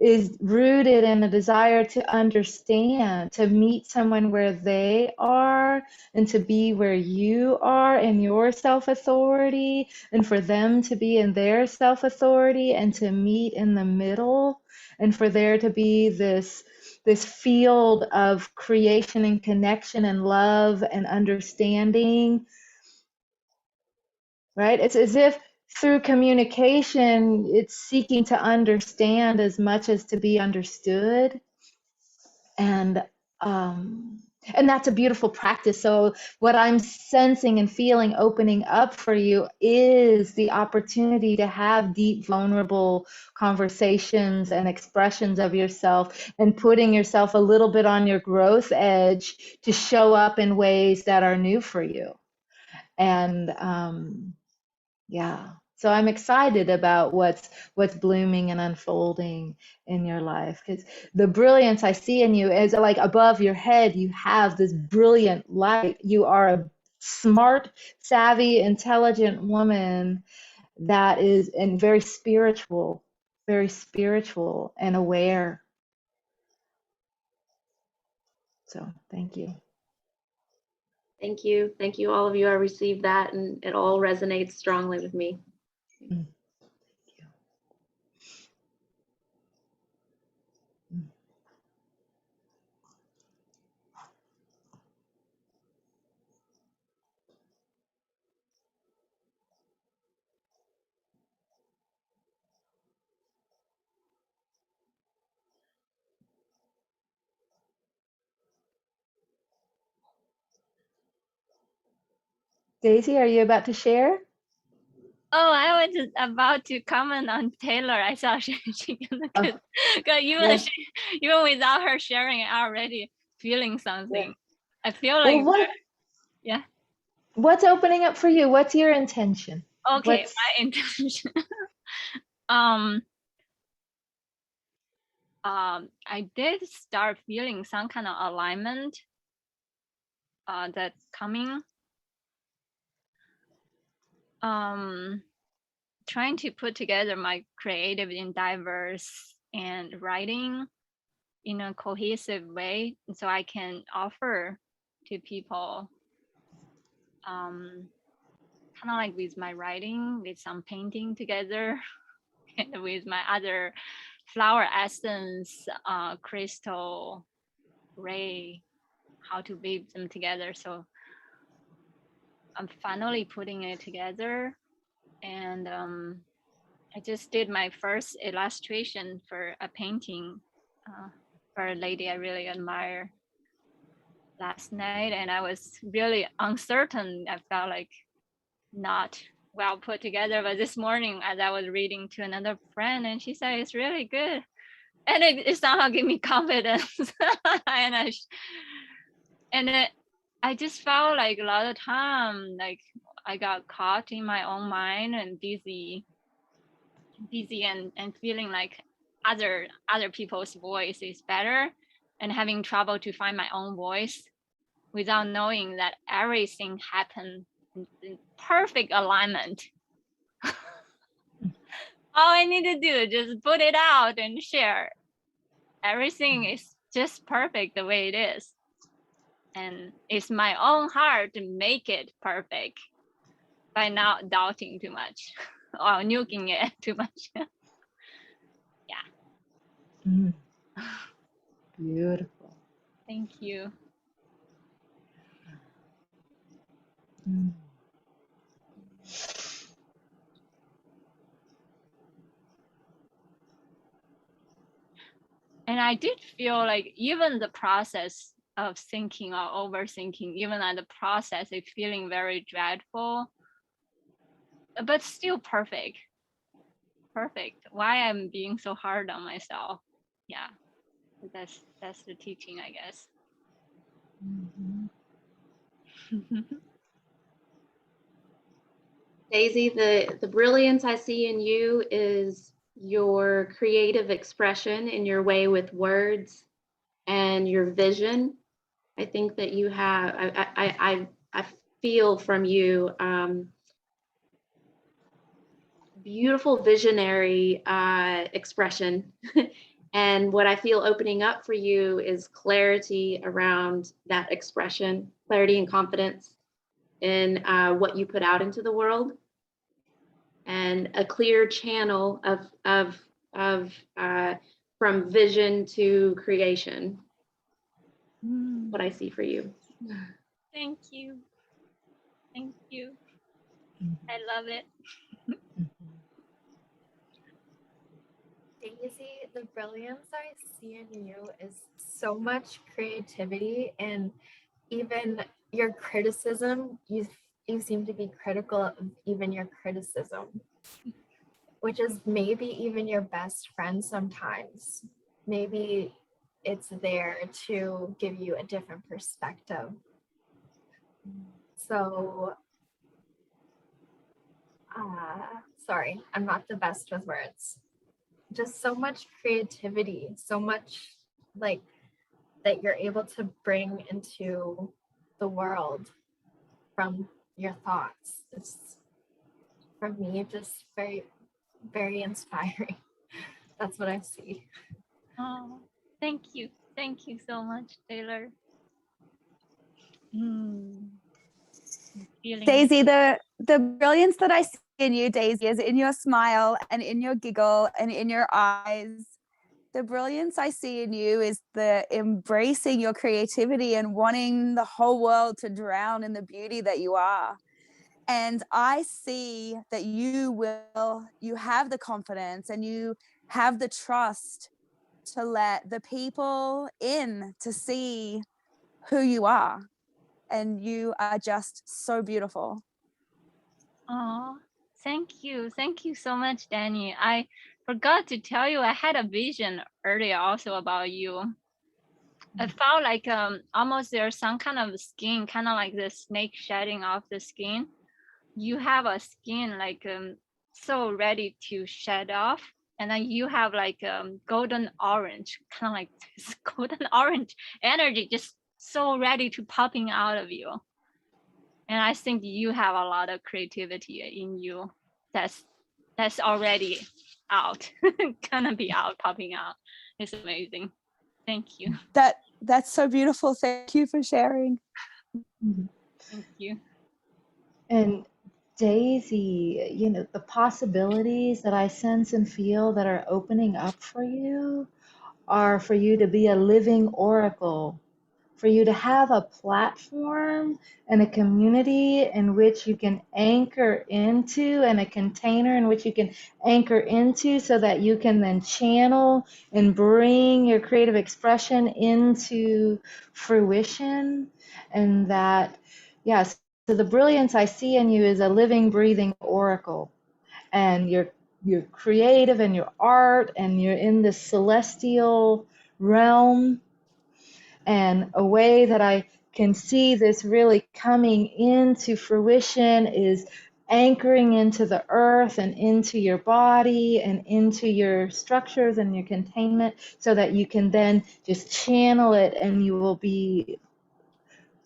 is rooted in a desire to understand, to meet someone where they are and to be where you are in your self-authority, and for them to be in their self-authority and to meet in the middle, and for there to be this field of creation and connection and love and understanding, right? It's as if through communication, it's seeking to understand as much as to be understood. And that's a beautiful practice. So what I'm sensing and feeling opening up for you is the opportunity to have deep, vulnerable conversations and expressions of yourself, and putting yourself a little bit on your growth edge to show up in ways that are new for you. And yeah. So I'm excited about what's blooming and unfolding in your life, because the brilliance I see in you is like above your head, you have this brilliant light. You are a smart, savvy, intelligent woman that is and very spiritual and aware. So thank you. Thank you. Thank you, all of you. I received that, and it all resonates strongly with me. Mm. Daisy, are you about to share? Oh, I was just about to comment on Taylor. I thought she gonna Oh, get, cause yeah. even without her sharing, I already feeling something. I feel Well, like yeah. what's opening up for you? What's your intention? Okay, my intention. I did start feeling some kind of alignment that's coming. Trying to put together my creative endeavors and writing in a cohesive way, so I can offer to people, kind of like with my writing, with some painting together, and with my other flower essence, crystal, ray, how to weave them together. So I'm finally putting it together, and I just did my first illustration for a painting for a lady I really admire last night, and I was really uncertain. I felt like not well put together, but this morning as I was reading to another friend, and she said it's really good, and it somehow gave me confidence. I just felt like a lot of time, like I got caught in my own mind and busy and feeling like other people's voice is better. and having trouble to find my own voice without knowing that everything happened in perfect alignment. All I need to do is just put it out and share. Everything is just perfect the way it is. And it's my own heart to make it perfect by not doubting too much or nuking it too much. Yeah. Mm, beautiful. Thank you. Mm. And I did feel like even the process of thinking or overthinking, even at the process is feeling very dreadful, but still perfect. Perfect. Why I'm being so hard on myself? Yeah, that's the teaching, I guess. Mhm. Daisy, the brilliance I see in you is your creative expression in your way with words and your vision. I think that you have, I feel from you beautiful visionary expression. And what I feel opening up for you is clarity around that expression, clarity and confidence in what you put out into the world, and a clear channel of from vision to creation. What I see for you. Thank you. Thank you. Mhm. I love it. Daisy, the brilliance I see in you is so much creativity, and even your criticism, you seem to be critical of even your criticism, which is maybe even your best friend sometimes. Maybe it's there to give you a different perspective. So, sorry, I'm not the best with words. Just so much creativity, so much like that you're able to bring into the world from your thoughts. It's, for me, just very, very inspiring. That's what I see. Oh, thank you. Thank you so much, Taylor. Feeling. Daisy, the brilliance that I see in you, Daisy, is in your smile and in your giggle and in your eyes. The brilliance I see in you is the embracing your creativity and wanting the whole world to drown in the beauty that you are. And I see that you have the confidence and you have the trust to let the people in to see who you are. And you are just so beautiful. Oh, thank you. Thank you so much, Danny. I forgot to tell you, I had a vision earlier also about you. I felt like almost there's some kind of skin, kind of like the snake shedding off the skin. You have a skin like so ready to shed off, and then you have like golden orange, kind of like this golden orange energy, just so ready to popping out of you. And I think you have a lot of creativity in you that's already out, gonna be out, popping out. It's amazing. Thank you. That's so beautiful. Thank you for sharing. Thank you. And Daisy, you know, the possibilities that I sense and feel that are opening up for you are for you to be a living oracle, for you to have a platform and a community in which you can anchor into, and a container in which you can anchor into, so that you can then channel and bring your creative expression into fruition. And that, yes, so the brilliance I see in you is a living, breathing oracle. And you're creative in your art, and you're in this celestial realm. And a way that I can see this really coming into fruition is anchoring into the earth and into your body and into your structures and your containment, so that you can then just channel it, and you will be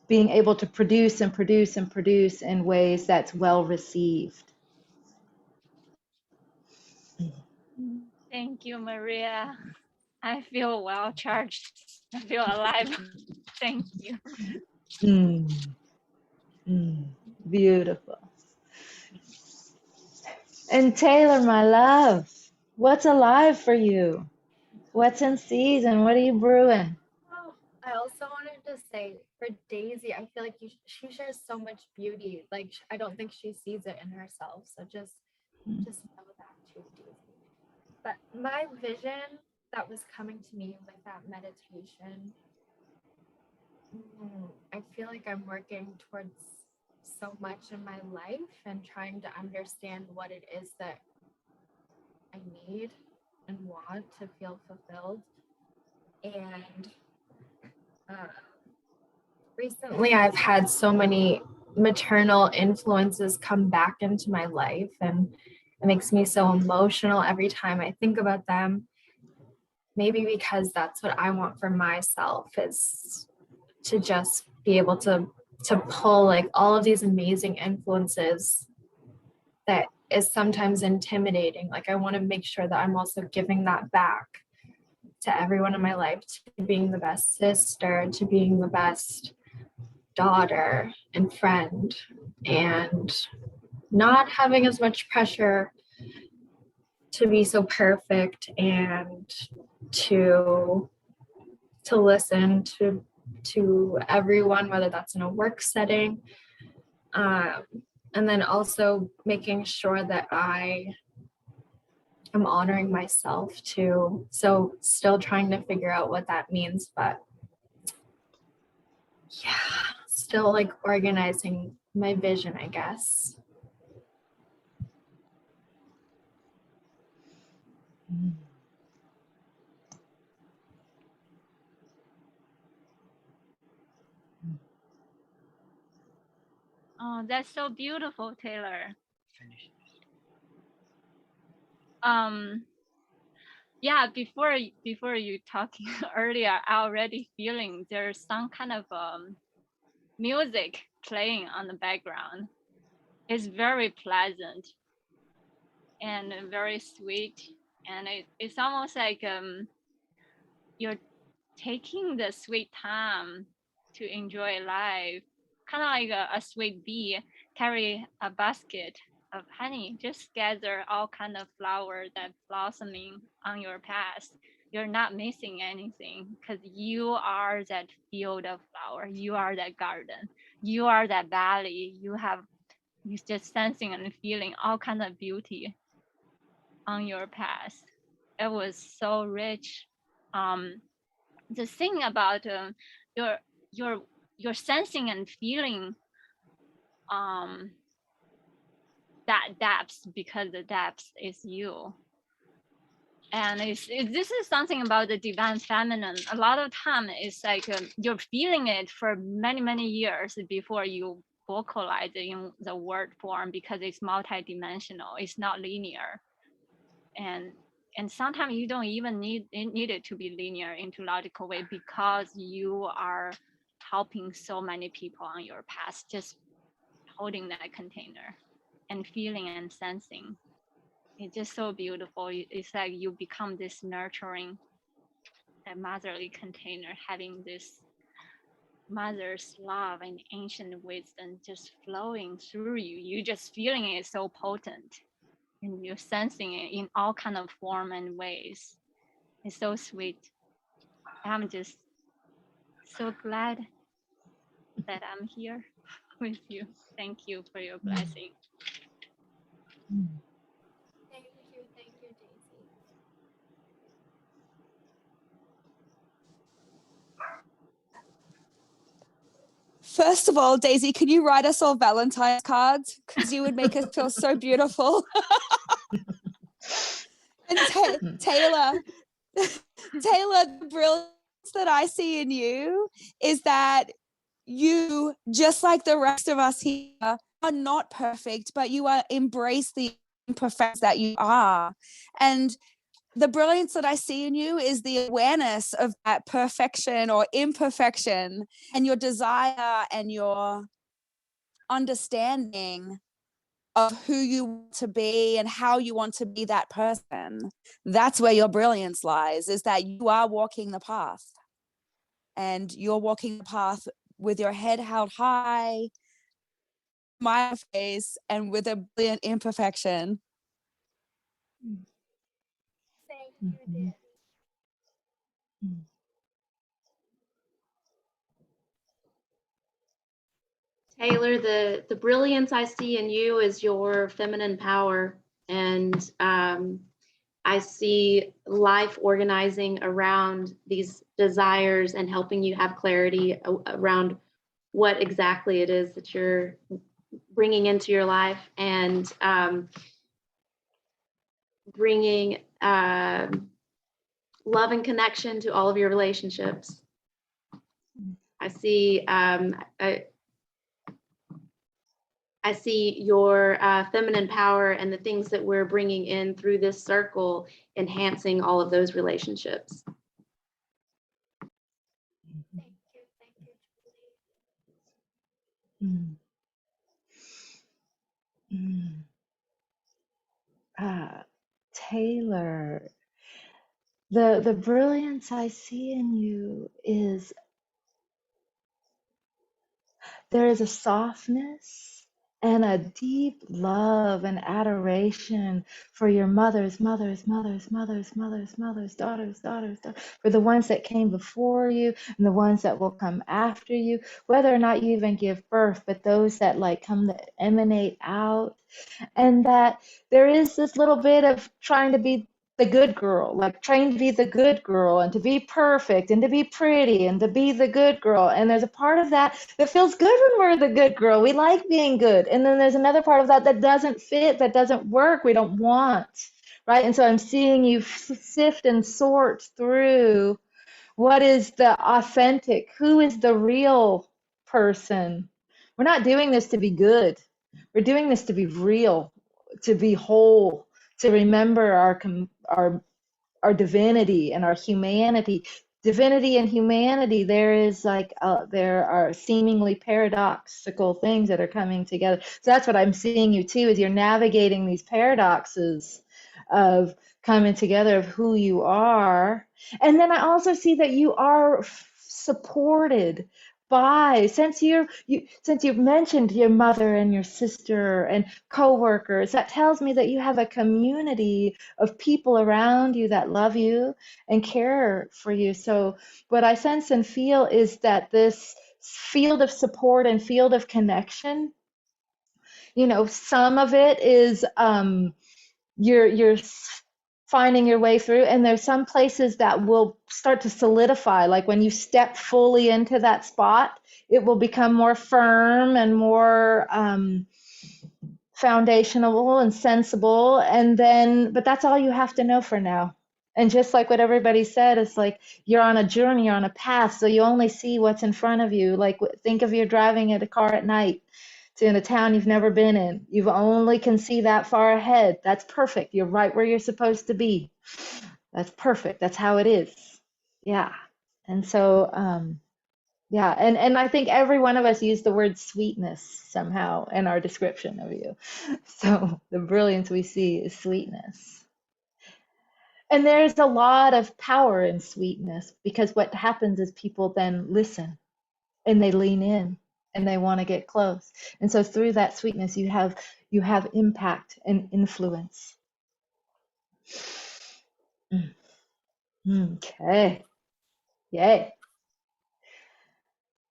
being able to produce and produce and produce in ways that's well received. Thank you, Maria. I feel well charged. I feel alive. Thank you. Beautiful. And Taylor, my love, what's alive for you? What's in season? What are you brewing? Oh, I also wanted to say for Daisy, I feel like she shares so much beauty. Like I don't think she sees it in herself. So just know that too, Daisy. But my vision that was coming to me with that meditation, I feel like I'm working towards so much in my life and trying to understand what it is that I need and want to feel fulfilled. And recently I've had so many maternal influences come back into my life, and it makes me so emotional every time I think about them. Maybe because that's what I want for myself, is to just be able to pull like all of these amazing influences that is sometimes intimidating. Like I want to make sure that I'm also giving that back to everyone in my life, to being the best sister, to being the best daughter and friend, and not having as much pressure to be so perfect, and to listen to everyone, whether that's in a work setting, and then also making sure that I am honoring myself too. So still trying to figure out what that means, but yeah, still like organizing my vision, I guess. Oh, that's so beautiful, Taylor. Yeah, before you talking earlier, I already feeling there's some kind of music playing on the background. It's very pleasant and very sweet, and it's almost like you're taking the sweet time to enjoy life, kind of like a sweet bee carry a basket of honey, just gather all kind of flowers that blossoming on your path. You're not missing anything, because you are that field of flower, you are that garden, you are that valley. You just sensing and feeling all kind of beauty on your path. It was so rich. The thing about your your sensing and feeling that depth, because the depth is you. And this is something about the divine feminine. A lot of time it's like you're feeling it for many years before you vocalize it in the word form, because it's multidimensional, it's not linear. And sometimes you don't even need it to be linear into logical way, because you are helping so many people on your path, just holding that container and feeling and sensing. It's just so beautiful. It's like you become this nurturing, that motherly container, having this mother's love and ancient wisdom just flowing through you. You just feeling it so potent, and you're sensing it in all kind of form and ways. It's so sweet. I'm just so glad that I'm here with you. Thank you for your blessing. Thank you, Daisy. First of all, Daisy, could you write us all Valentine's cards? Because you would make us feel so beautiful. And Taylor, the brilliance that I see in you is that you, just like the rest of us here, are not perfect, but you are embrace the imperfections that you are. And the brilliance that I see in you is the awareness of that perfection or imperfection, and your desire and your understanding of who you want to be and how you want to be that person. That's where your brilliance lies, is that you are walking the path, and you're walking the path with your head held high, my face, and with a brilliant imperfection. Thank you, Mhm. dear. Mm. Taylor, the brilliance I see in you is your feminine power, and I see life organizing around these desires and helping you have clarity around what exactly it is that you're bringing into your life, and bringing love and connection to all of your relationships. I see I see your feminine power and the things that we're bringing in through this circle, enhancing all of those relationships. Thank you, Julie. Mm. Mm. Taylor, the brilliance I see in you is there is a softness and a deep love and adoration for your mothers, daughters, for the ones that came before you and the ones that will come after you, whether or not you even give birth, but those that like come to emanate out. And that there is this little bit of trying to be the good girl, like trying to be the good girl and to be perfect and to be pretty and to be the good girl. And there's a part of that that feels good when we're the good girl. We like being good. And then there's another part of that that doesn't fit, that doesn't work, we don't want, right? And so I'm seeing you sift and sort through what is the authentic, who is the real person. We're not doing this to be good. We're doing this to be real, to be whole, to remember our divinity and our humanity. Divinity and humanity, there are seemingly paradoxical things that are coming together. So that's what I'm seeing you too, is you're navigating these paradoxes of coming together of who you are. And then I also see that you are supported by, since you've mentioned your mother and your sister and coworkers, that tells me that you have a community of people around you that love you and care for you. So what I sense and feel is that this field of support and field of connection, some of it is you're finding your way through, and there's some places that will start to solidify, like when you step fully into that spot, it will become more firm and more foundational and sensible. And then, but that's all you have to know for now. And just like what everybody said, it's like you're on a journey, you're on a path, so you only see what's in front of you. Like think of you're driving in a car at night in a town you've never been in. You only can see that far ahead. That's perfect. You're right where you're supposed to be. That's perfect. That's how it is. Yeah. And so, yeah. And I think every one of us used the word sweetness somehow in our description of you. So the brilliance we see is sweetness. And there's a lot of power in sweetness, because what happens is people then listen and they lean in and they want to get close. And so through that sweetness, you have impact and influence. Okay. Yay.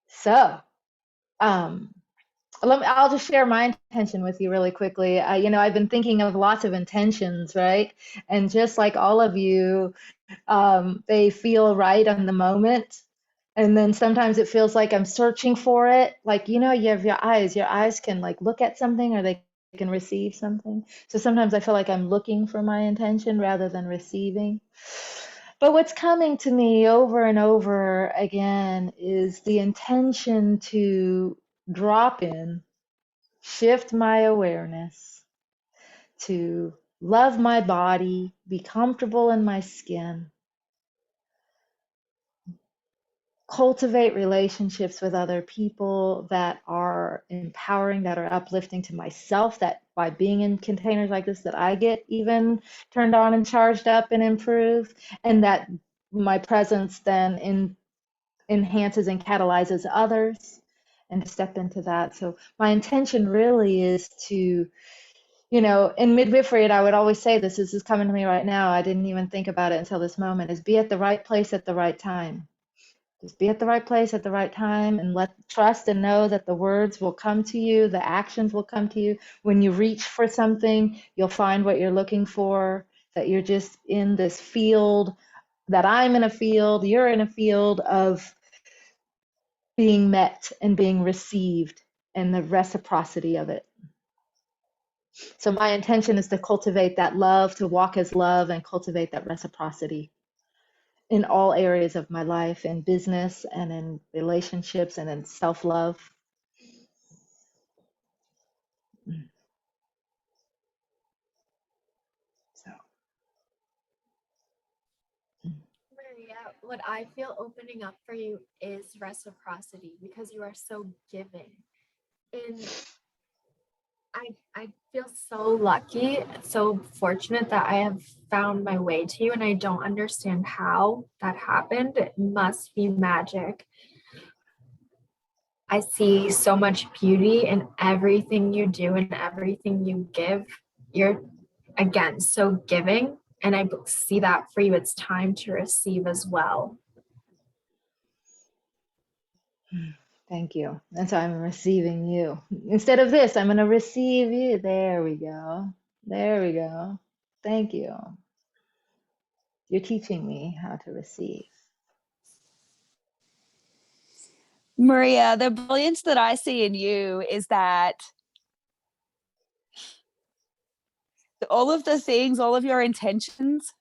So, I'll just share my intention with you really quickly. I've been thinking of lots of intentions, right? And just like all of you, they feel right on the moment. And then sometimes it feels like I'm searching for it. Like, you have your eyes can like look at something, or they can receive something. So sometimes I feel like I'm looking for my intention rather than receiving. But what's coming to me over and over again is the intention to drop in shift my awareness to love my body, be comfortable in my skin, cultivate relationships with other people that are empowering, that are uplifting to myself, that by being in containers like this, that I get even turned on and charged up and improved, and that my presence then enhances and catalyzes others, and to step into that. So my intention really is to, in midwifery, and I would always say this is coming to me right now, I didn't even think about it until this moment, is be at the right place at the right time. Just be at the right place at the right time, and trust and know that the words will come to you, the actions will come to you. When you reach for something, you'll find what you're looking for, that you're just in this field, that I'm in a field, you're in a field of being met and being received, and the reciprocity of it. So my intention is to cultivate that love, to walk as love, and cultivate that reciprocity in all areas of my life, in business and in relationships and in self-love. So Maria, what I feel opening up for you is reciprocity, because you are so giving. And I feel so lucky, so fortunate that I have found my way to you, and I don't understand how that happened. It must be magic. I see so much beauty in everything you do and everything you give. You're, again, so giving, and I see that for you. It's time to receive as well. thank you. And so I'm receiving you. Instead of this, I'm going to receive you. There we go. There we go. Thank you. You're teaching me how to receive. Maria, the brilliance that I see in you is that all of the things, all of your intentions,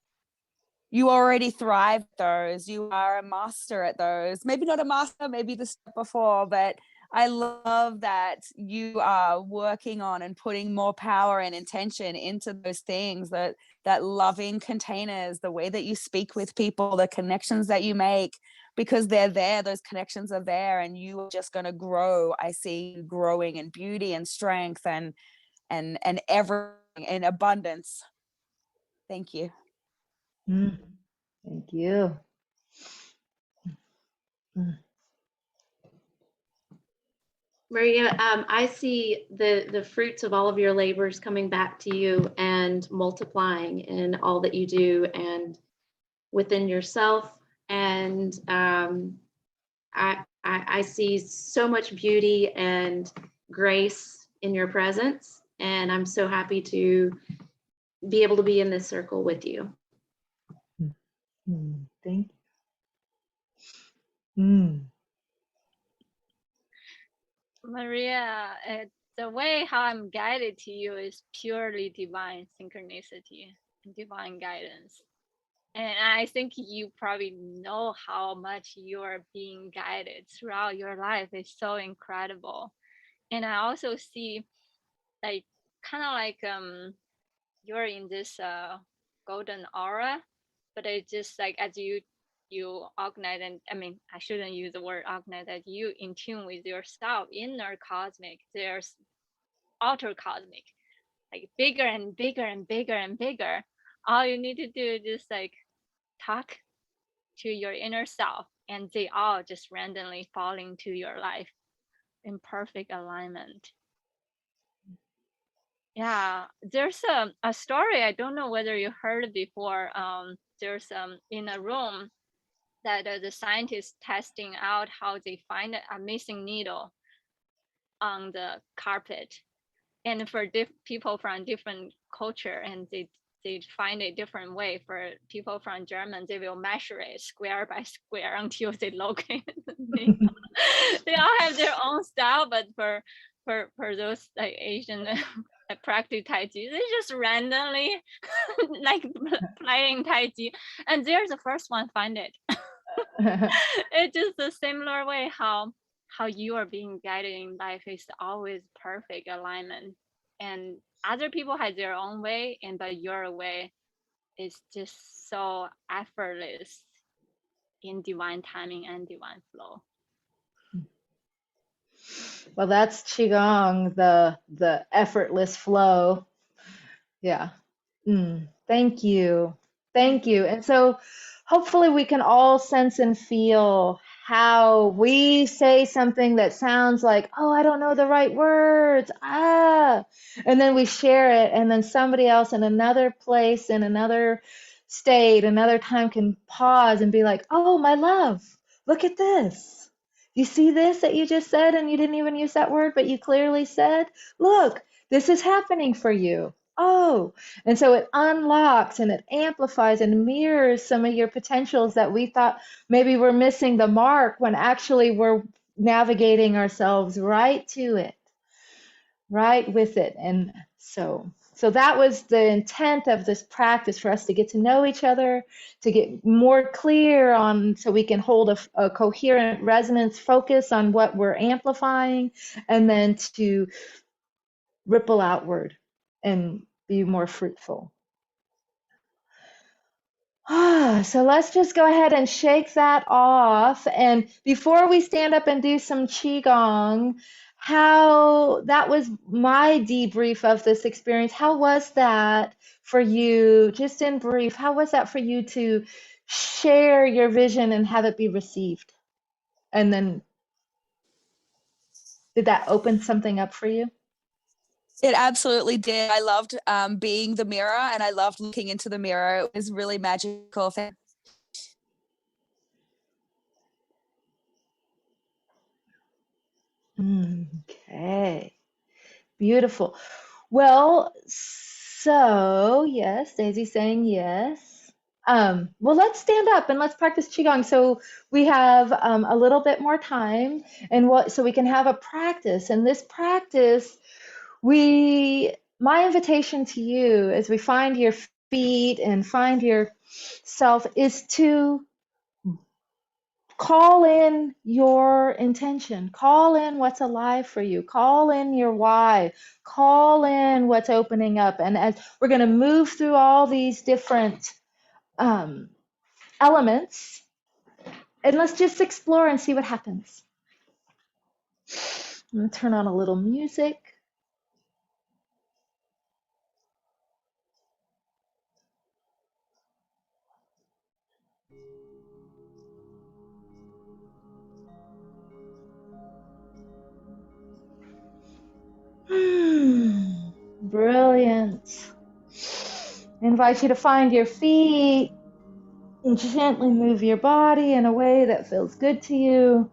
you already thrive at those. You are a master at those. Maybe not a master, maybe the step before, but I love that you are working on and putting more power and intention into those things, that loving containers, the way that you speak with people, the connections that you make, because they're there, those connections are there, and you are just going to grow. I see you growing in beauty and strength and everything in abundance. Thank you. Thank you. Maria, I see the fruits of all of your labors coming back to you and multiplying in all that you do and within yourself. And I see so much beauty and grace in your presence. And I'm so happy to be able to be in this circle with you. Thank you. Maria, the way how I'm guided to you is purely divine synchronicity, divine guidance. And I think you probably know how much you're being guided throughout your life. It's so incredible. And I also see like kind of like you're in this golden aura, but it's just like as you organize, and I mean I shouldn't use the word organize, that you in tune with yourself, inner cosmic, there's outer cosmic, like bigger and bigger and bigger and bigger. All you need to do is just like talk to your inner self, and they all just randomly fall into your life in perfect alignment. Yeah, there's a story, I don't know whether you heard it before. There's in a room that the scientists testing out how they find a missing needle on the carpet, and for people from different culture, and they find a different way. For people from German, they will measure it square by square until they locate the needle. They all have their own style, but for those like Asian that practice Tai Chi, they just randomly like playing Tai Chi, and they're the first one find it. It's just a similar way how how you are being guided in life is always perfect alignment. And other people have their own way, and but your way is just so effortless in divine timing and divine flow. Well, that's Qigong, the effortless flow. Yeah. Thank you. Thank you. And so hopefully we can all sense and feel how we say something that sounds like, oh, I don't know the right words. And then we share it, and then somebody else in another place, in another state, another time can pause and be like, oh, my love, look at this. You see this that you just said and you didn't even use that word, but you clearly said, look, this is happening for you. Oh, and so it unlocks and it amplifies and mirrors some of your potentials that we thought maybe we're missing the mark, when actually we're navigating ourselves right to it, right with it. And so that was the intent of this practice, for us to get to know each other, to get more clear on, so we can hold a coherent resonance focus on what we're amplifying, and then to ripple outward and be more fruitful. So let's just go ahead and shake that off. And before we stand up and do some Qigong, how that was my debrief of this experience. How was that for you? Just in brief, how was that for you to share your vision and have it be received? And then did that open something up for you? It absolutely did. I loved being the mirror, and I loved looking into the mirror. It was really magical. Okay, beautiful. Well, so yes, Daisy's saying yes. Well, let's stand up and let's practice Qigong. So we have a little bit more time, and so we can have a practice. And this practice, my invitation to you as we find your feet and find yourself, is to call in your intention, call in what's alive for you, call in your why, call in what's opening up. And as we're going to move through all these different elements, and let's just explore and see what happens. I'm going to turn on a little music. Brilliant. I invite you to find your feet and gently move your body in a way that feels good to you,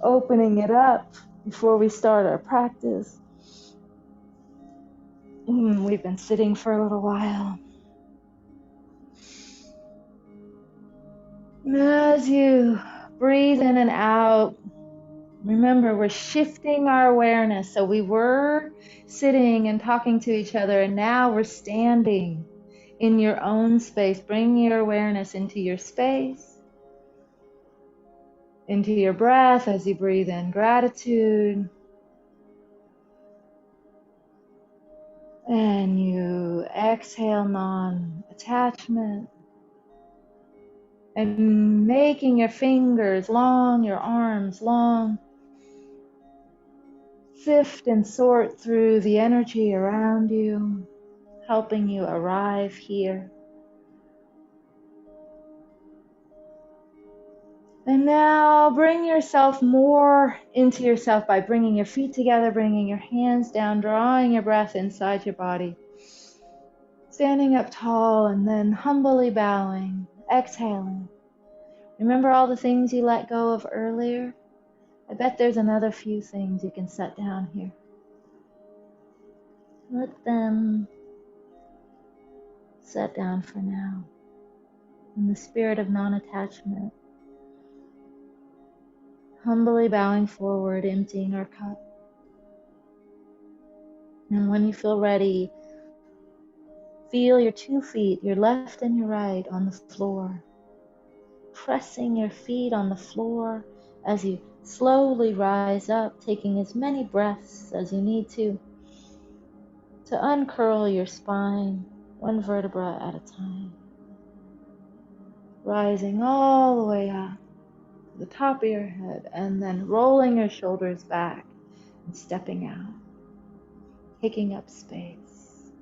opening it up before we start our practice. We've been sitting for a little while. As you breathe in and out, remember, we're shifting our awareness. So we were sitting and talking to each other, and now we're standing in your own space. Bring your awareness into your space, into your breath as you breathe in gratitude. And you exhale non-attachment. And making your fingers long, your arms long. Sift and sort through the energy around you, helping you arrive here. And now bring yourself more into yourself by bringing your feet together, bringing your hands down, drawing your breath inside your body. Standing up tall and then humbly bowing, exhaling. Remember all the things you let go of earlier? I bet there's another few things you can set down here. Let them set down for now. In the spirit of non-attachment, humbly bowing forward, emptying our cup. And when you feel ready, feel your 2 feet, your left and your right, on the floor. Pressing your feet on the floor as you slowly rise up, taking as many breaths as you need to uncurl your spine one vertebra at a time. Rising all the way up to the top of your head, and then rolling your shoulders back and stepping out, taking up space.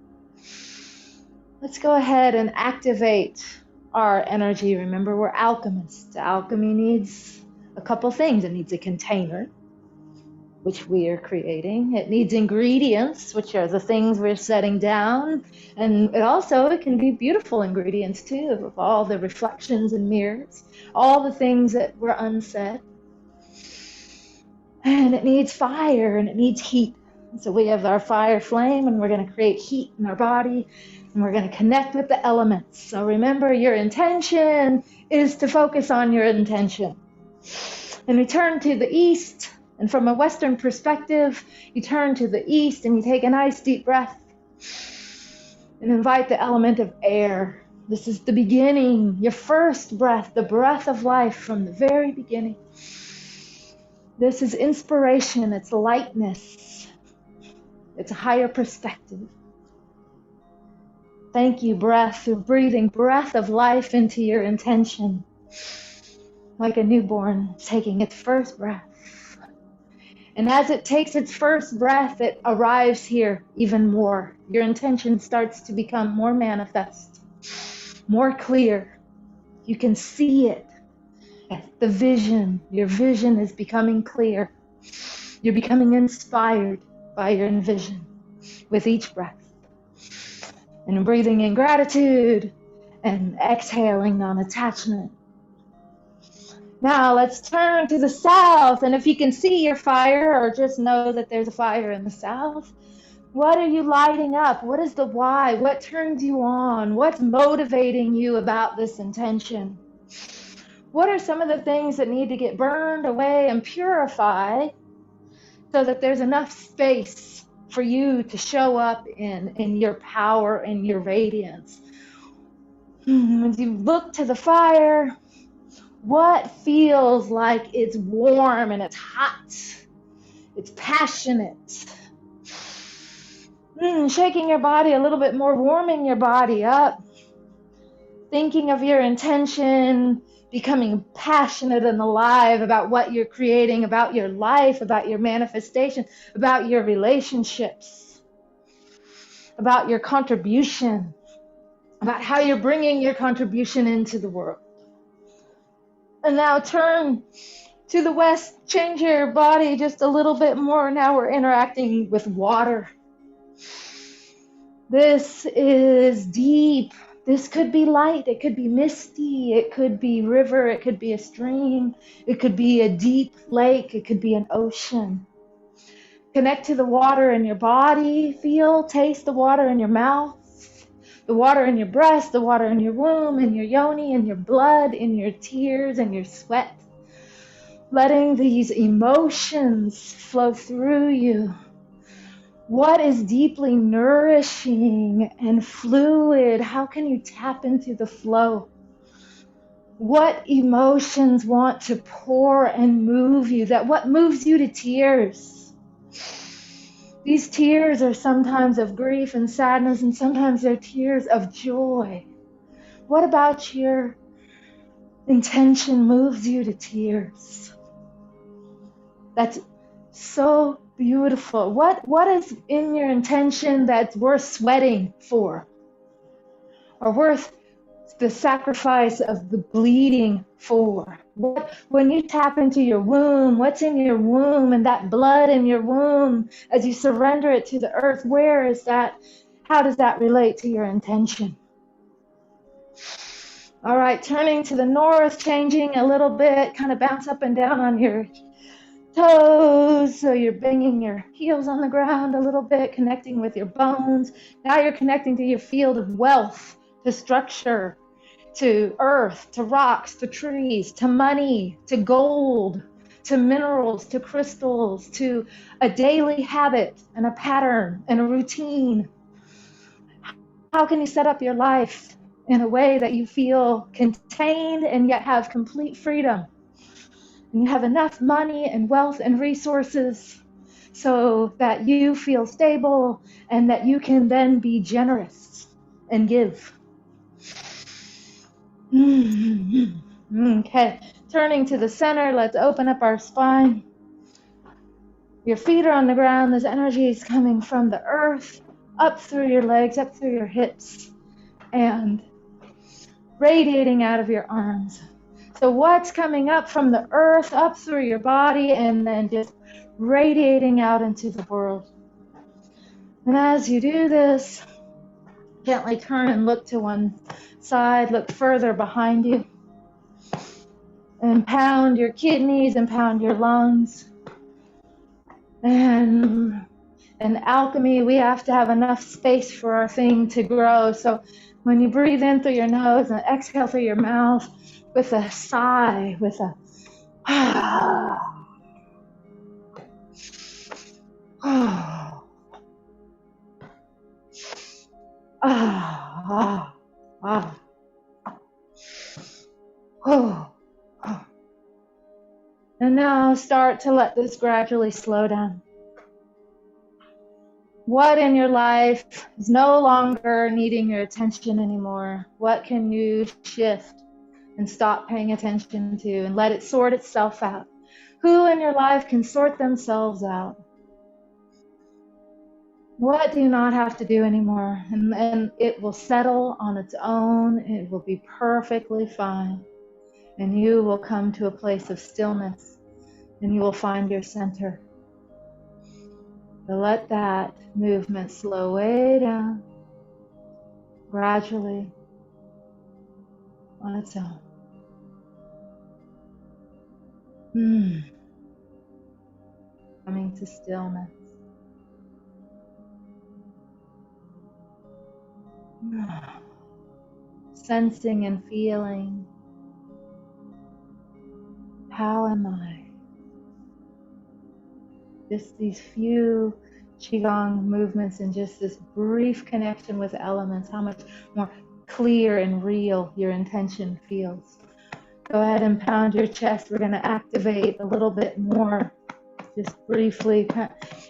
Let's go ahead and activate our energy. Remember, we're alchemists. Alchemy needs a couple things. It needs a container, which we are creating. It needs ingredients, which are the things we're setting down. And it can be beautiful ingredients too, of all the reflections and mirrors, all the things that were unsaid. And it needs fire and it needs heat. So we have our fire flame, and we're going to create heat in our body, and we're going to connect with the elements. So remember, your intention is to focus on your intention. And we turn to the east, and from a Western perspective, you turn to the east and you take a nice deep breath and invite the element of air. This is the beginning, your first breath, the breath of life from the very beginning. This is inspiration, it's lightness, it's a higher perspective. Thank you, breath, for breathing breath of life into your intention. Like a newborn taking its first breath. And as it takes its first breath, it arrives here even more. Your intention starts to become more manifest, more clear. You can see it. The vision, your vision is becoming clear. You're becoming inspired by your vision with each breath. And breathing in gratitude and exhaling non-attachment. Now let's turn to the south, and if you can see your fire, or just know that there's a fire in the south, what are you lighting up? What is the why? What turns you on? What's motivating you about this intention? What are some of the things that need to get burned away and purified so that there's enough space for you to show up in your power and your radiance? As you look to the fire, what feels like it's warm and it's hot, it's passionate? Shaking your body a little bit more, warming your body up, thinking of your intention, becoming passionate and alive about what you're creating, about your life, about your manifestation, about your relationships, about your contribution, about how you're bringing your contribution into the world. And now turn to the west, change your body just a little bit more. Now we're interacting with water. This is deep. This could be light. It could be misty. It could be river. It could be a stream. It could be a deep lake. It could be an ocean. Connect to the water in your body. Feel, taste the water in your mouth, the water in your breast, the water in your womb, in your yoni, in your blood, in your tears, in your sweat. Letting these emotions flow through you. What is deeply nourishing and fluid? How can you tap into the flow? What emotions want to pour and move you? What moves you to tears? These tears are sometimes of grief and sadness, and sometimes they're tears of joy. What about your intention moves you to tears? That's so beautiful. What is in your intention that's worth sweating for? Or worth the sacrifice of the bleeding for? When you tap into your womb, what's in your womb and that blood in your womb as you surrender it to the earth, where is that? How does that relate to your intention? All right, turning to the north, changing a little bit, kind of bounce up and down on your toes, so you're banging your heels on the ground a little bit, connecting with your bones. Now you're connecting to your field of wealth, to structure, to earth, to rocks, to trees, to money, to gold, to minerals, to crystals, to a daily habit and a pattern and a routine. How can you set up your life in a way that you feel contained and yet have complete freedom? And you have enough money and wealth and resources so that you feel stable and that you can then be generous and give. Okay, turning to the center, let's open up our spine. Your feet are on the ground. This energy is coming from the earth, up through your legs, up through your hips, and radiating out of your arms. So what's coming up from the earth, up through your body, and then just radiating out into the world. And as you do this, gently turn and look to one side, look further behind you, and pound your kidneys and pound your lungs. And in alchemy, we have to have enough space for our thing to grow. So when you breathe in through your nose and exhale through your mouth with a sigh, with a and now start to let this gradually slow down. What in your life is no longer needing your attention anymore? What can you shift and stop paying attention to and let it sort itself out? Who in your life can sort themselves out? What do you not have to do anymore? And it will settle on its own. It will be perfectly fine. And you will come to a place of stillness and you will find your center. So let that movement slow way down, gradually, on its own. Coming to stillness. Sensing and feeling, how am I? Just these few Qigong movements and just this brief connection with elements, how much more clear and real your intention feels. Go ahead and pound your chest. We're going to activate a little bit more. Just briefly,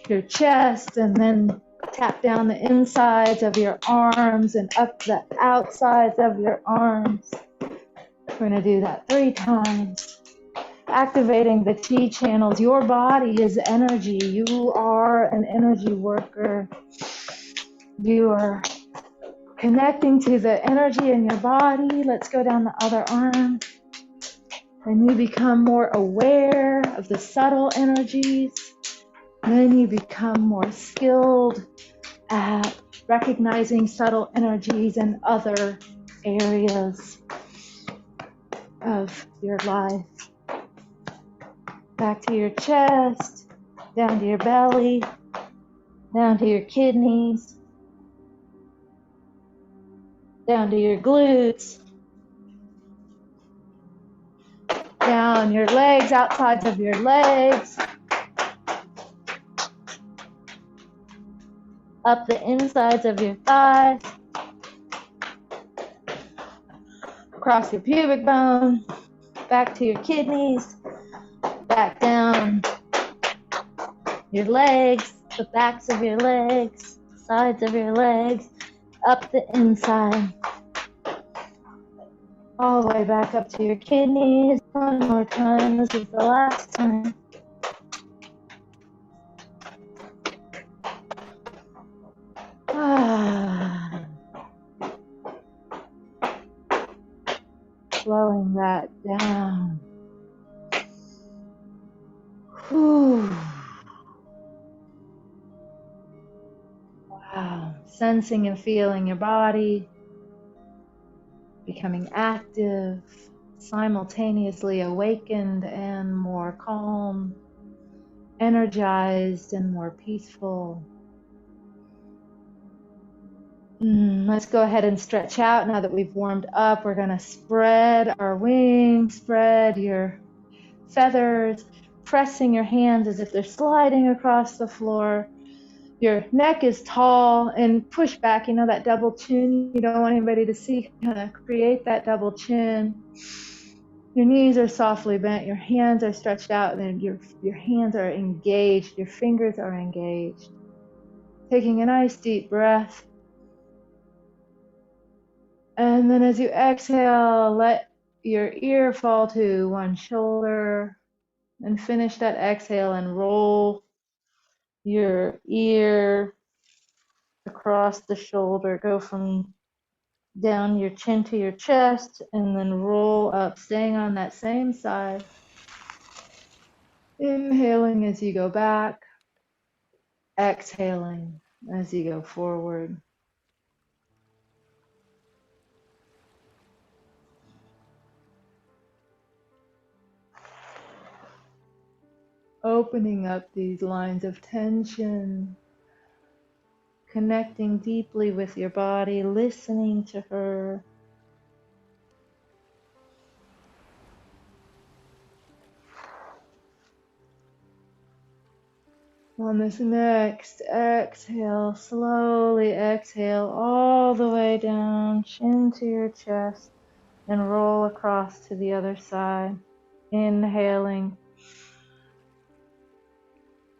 your chest, and then tap down the insides of your arms and up the outsides of your arms. We're going to do that 3 times. Activating the Qi channels. Your body is energy. You are an energy worker. You are connecting to the energy in your body. Let's go down the other arm. And you become more aware of the subtle energies. Then you become more skilled at recognizing subtle energies in other areas of your life. Back to your chest, down to your belly, down to your kidneys, down to your glutes, down your legs, outsides of your legs, up the insides of your thighs, across your pubic bone, back to your kidneys, back down your legs, the backs of your legs, sides of your legs, up the inside, all the way back up to your kidneys. One more time. This is the last time. Slowing that down. Whew. Wow. Sensing and feeling your body becoming active, simultaneously awakened and more calm, energized and more peaceful. Let's go ahead and stretch out. Now that we've warmed up, we're going to spread our wings, spread your feathers, pressing your hands as if they're sliding across the floor. Your neck is tall and push back, that double chin. You don't want anybody to see, kind of create that double chin. Your knees are softly bent, your hands are stretched out, and your hands are engaged, your fingers are engaged. Taking a nice deep breath. And then as you exhale, let your ear fall to one shoulder and finish that exhale and roll your ear across the shoulder. Go from down your chin to your chest and then roll up, staying on that same side. Inhaling as you go back, exhaling as you go forward. Opening up these lines of tension, connecting deeply with your body, listening to her. On this next exhale, slowly exhale all the way down, chin to your chest, and roll across to the other side. Inhaling,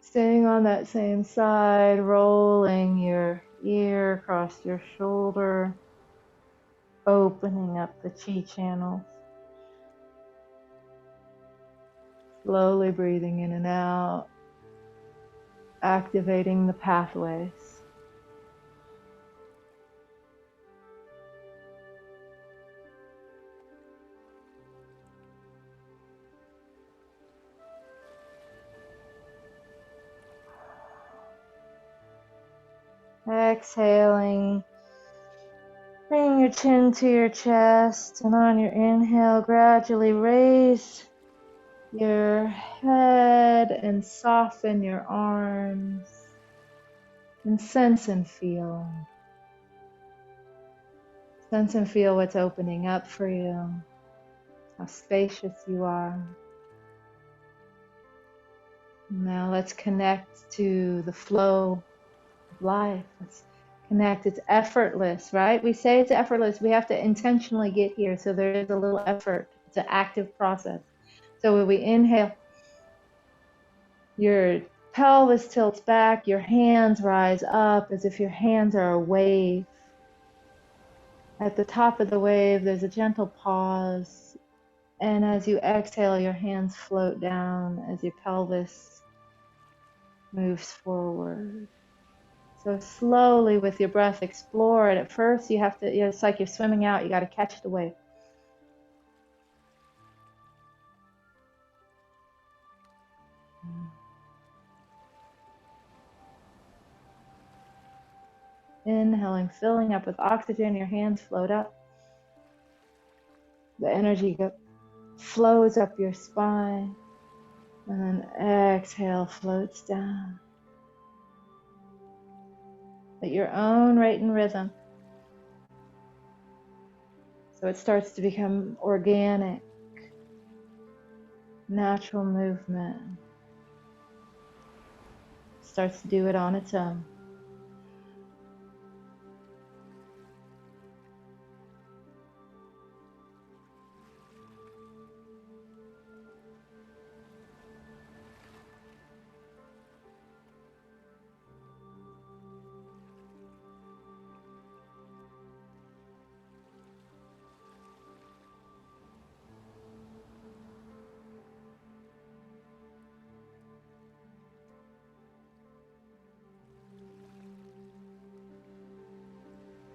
staying on that same side, rolling your ear across your shoulder, opening up the chi channels. Slowly breathing in and out, activating the pathways. Exhaling, bring your chin to your chest, and on your inhale, gradually raise your head and soften your arms, and sense and feel. Sense and feel what's opening up for you, how spacious you are. Now let's connect to the flow of life. Let's connect. It's effortless, right? We say it's effortless. We have to intentionally get here. So there is a little effort. It's an active process. So when we inhale, your pelvis tilts back, your hands rise up as if your hands are a wave. At the top of the wave, there's a gentle pause. And as you exhale, your hands float down as your pelvis moves forward. So slowly with your breath, explore it. At first, you have to, it's like you're swimming out. You got to catch the wave. Inhaling, filling up with oxygen, your hands float up. The energy flows up your spine. And then exhale, floats down. At your own rate and rhythm. So it starts to become organic, natural movement. It starts to do it on its own.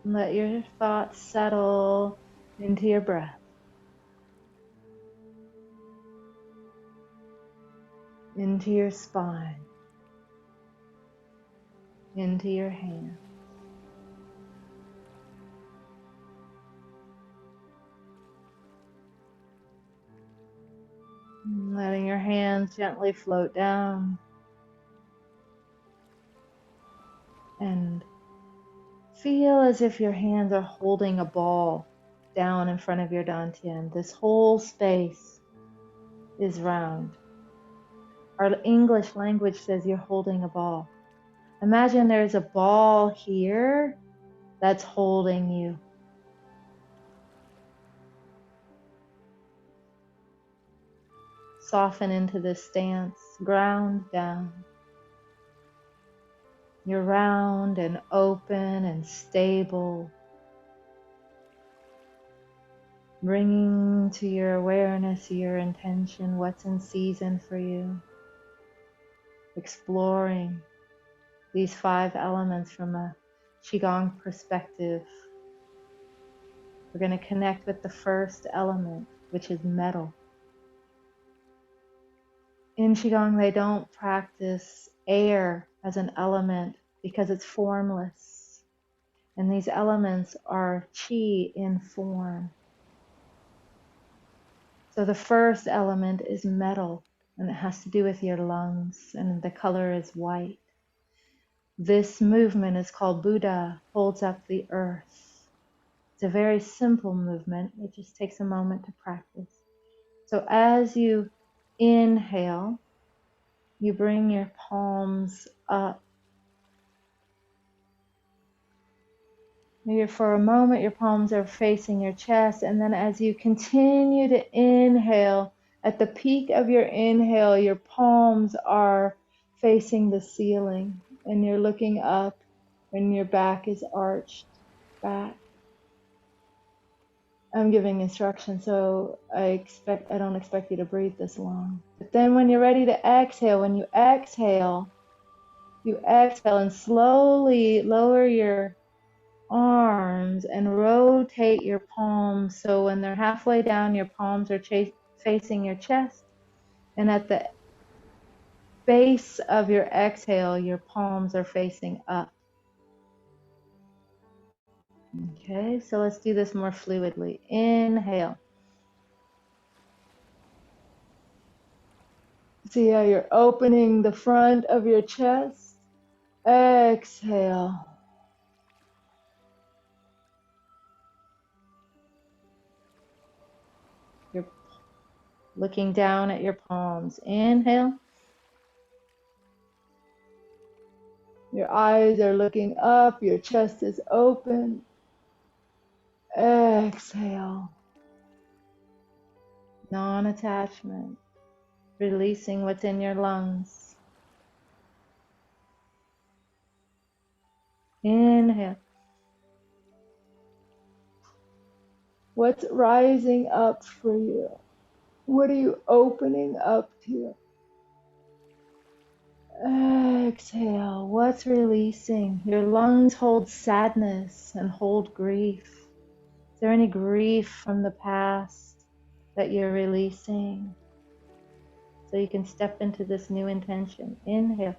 Let your thoughts settle into your breath, into your spine, into your hands. Letting your hands gently float down and feel as if your hands are holding a ball down in front of your dantian. This whole space is round. Our English language says you're holding a ball. Imagine there's a ball here that's holding you. Soften into this stance, ground down. You're round and open and stable. Bringing to your awareness, your intention, what's in season for you. Exploring these 5 elements from a Qigong perspective. We're going to connect with the first element, which is metal. In Qigong, they don't practice air as an element because it's formless. And these elements are Qi in form. So the first element is metal, and it has to do with your lungs, and the color is white. This movement is called Buddha holds up the earth. It's a very simple movement. It just takes a moment to practice. So as you inhale, you bring your palms up. For a moment, your palms are facing your chest, and then as you continue to inhale, at the peak of your inhale, your palms are facing the ceiling, and you're looking up, and your back is arched back. I'm giving instructions, so I don't expect you to breathe this long. But then when you're ready to exhale, when you exhale and slowly lower your arms and rotate your palms so when they're halfway down, your palms are facing your chest, and at the base of your exhale, your palms are facing up. Okay, so let's do this more fluidly. Inhale. See how you're opening the front of your chest. Exhale. You're looking down at your palms. Inhale. Your eyes are looking up. Your chest is open. Exhale. Non-attachment. Releasing what's in your lungs. Inhale. What's rising up for you? What are you opening up to? Exhale. What's releasing? Your lungs hold sadness and hold grief. Is there any grief from the past that you're releasing? So you can step into this new intention. Inhale.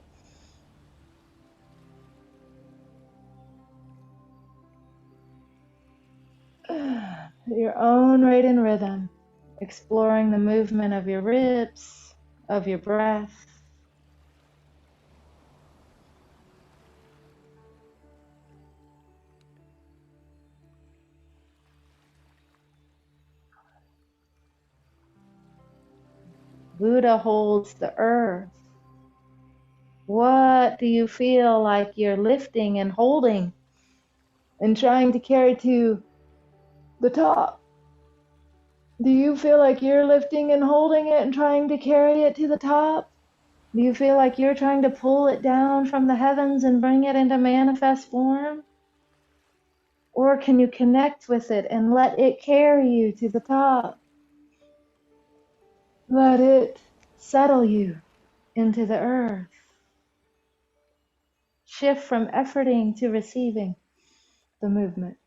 Your own rate and rhythm, exploring the movement of your ribs, of your breath. Buddha holds the earth. What do you feel like you're lifting and holding and trying to carry to the top? Do you feel like you're lifting and holding it and trying to carry it to the top? Do you feel like you're trying to pull it down from the heavens and bring it into manifest form? Or can you connect with it and let it carry you to the top? Let it settle you into the earth. Shift from efforting to receiving the movement.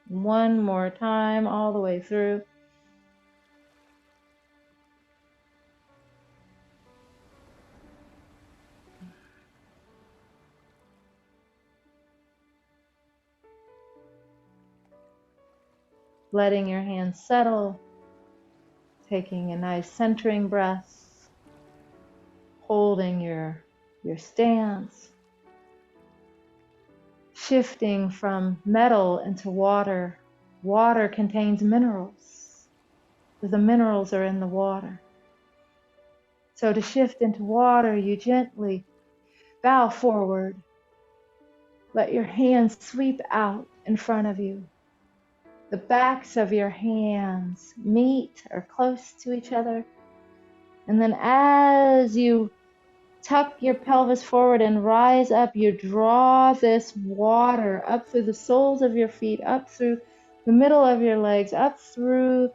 One more time, all the way through. Letting your hands settle, taking a nice centering breath, holding your stance, shifting from metal into water. Water contains minerals, because the minerals are in the water. So to shift into water, you gently bow forward. Let your hands sweep out in front of you. The backs of your hands meet or close to each other. And then as you tuck your pelvis forward and rise up, you draw this water up through the soles of your feet, up through the middle of your legs, up through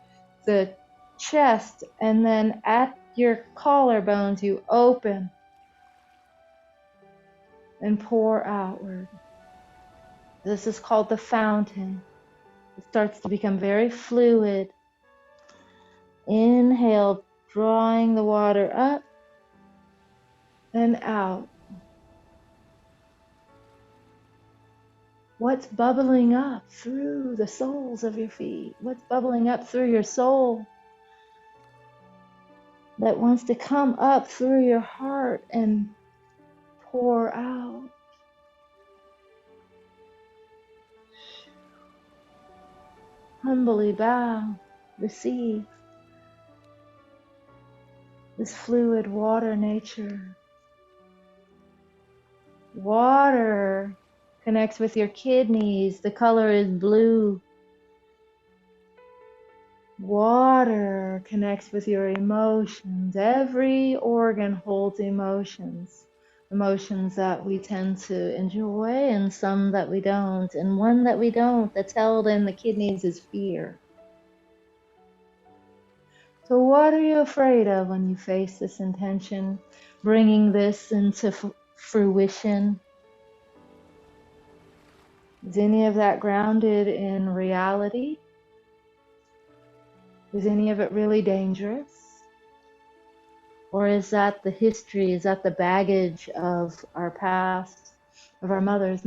the chest, and then at your collarbones you open and pour outward. This is called the fountain. It starts to become very fluid. Inhale, drawing the water up and out. What's bubbling up through the soles of your feet? What's bubbling up through your soul that wants to come up through your heart and pour out? Humbly bow, receive this fluid water nature. Water connects with your kidneys. The color is blue. Water connects with your emotions. Every organ holds emotions. Emotions that we tend to enjoy and some that we don't. And one that we don't, that's held in the kidneys, is fear. So what are you afraid of when you face this intention, bringing this into fruition? Is any of that grounded in reality? Is any of it really dangerous? Or is that the history, is that the baggage of our past, of our mothers?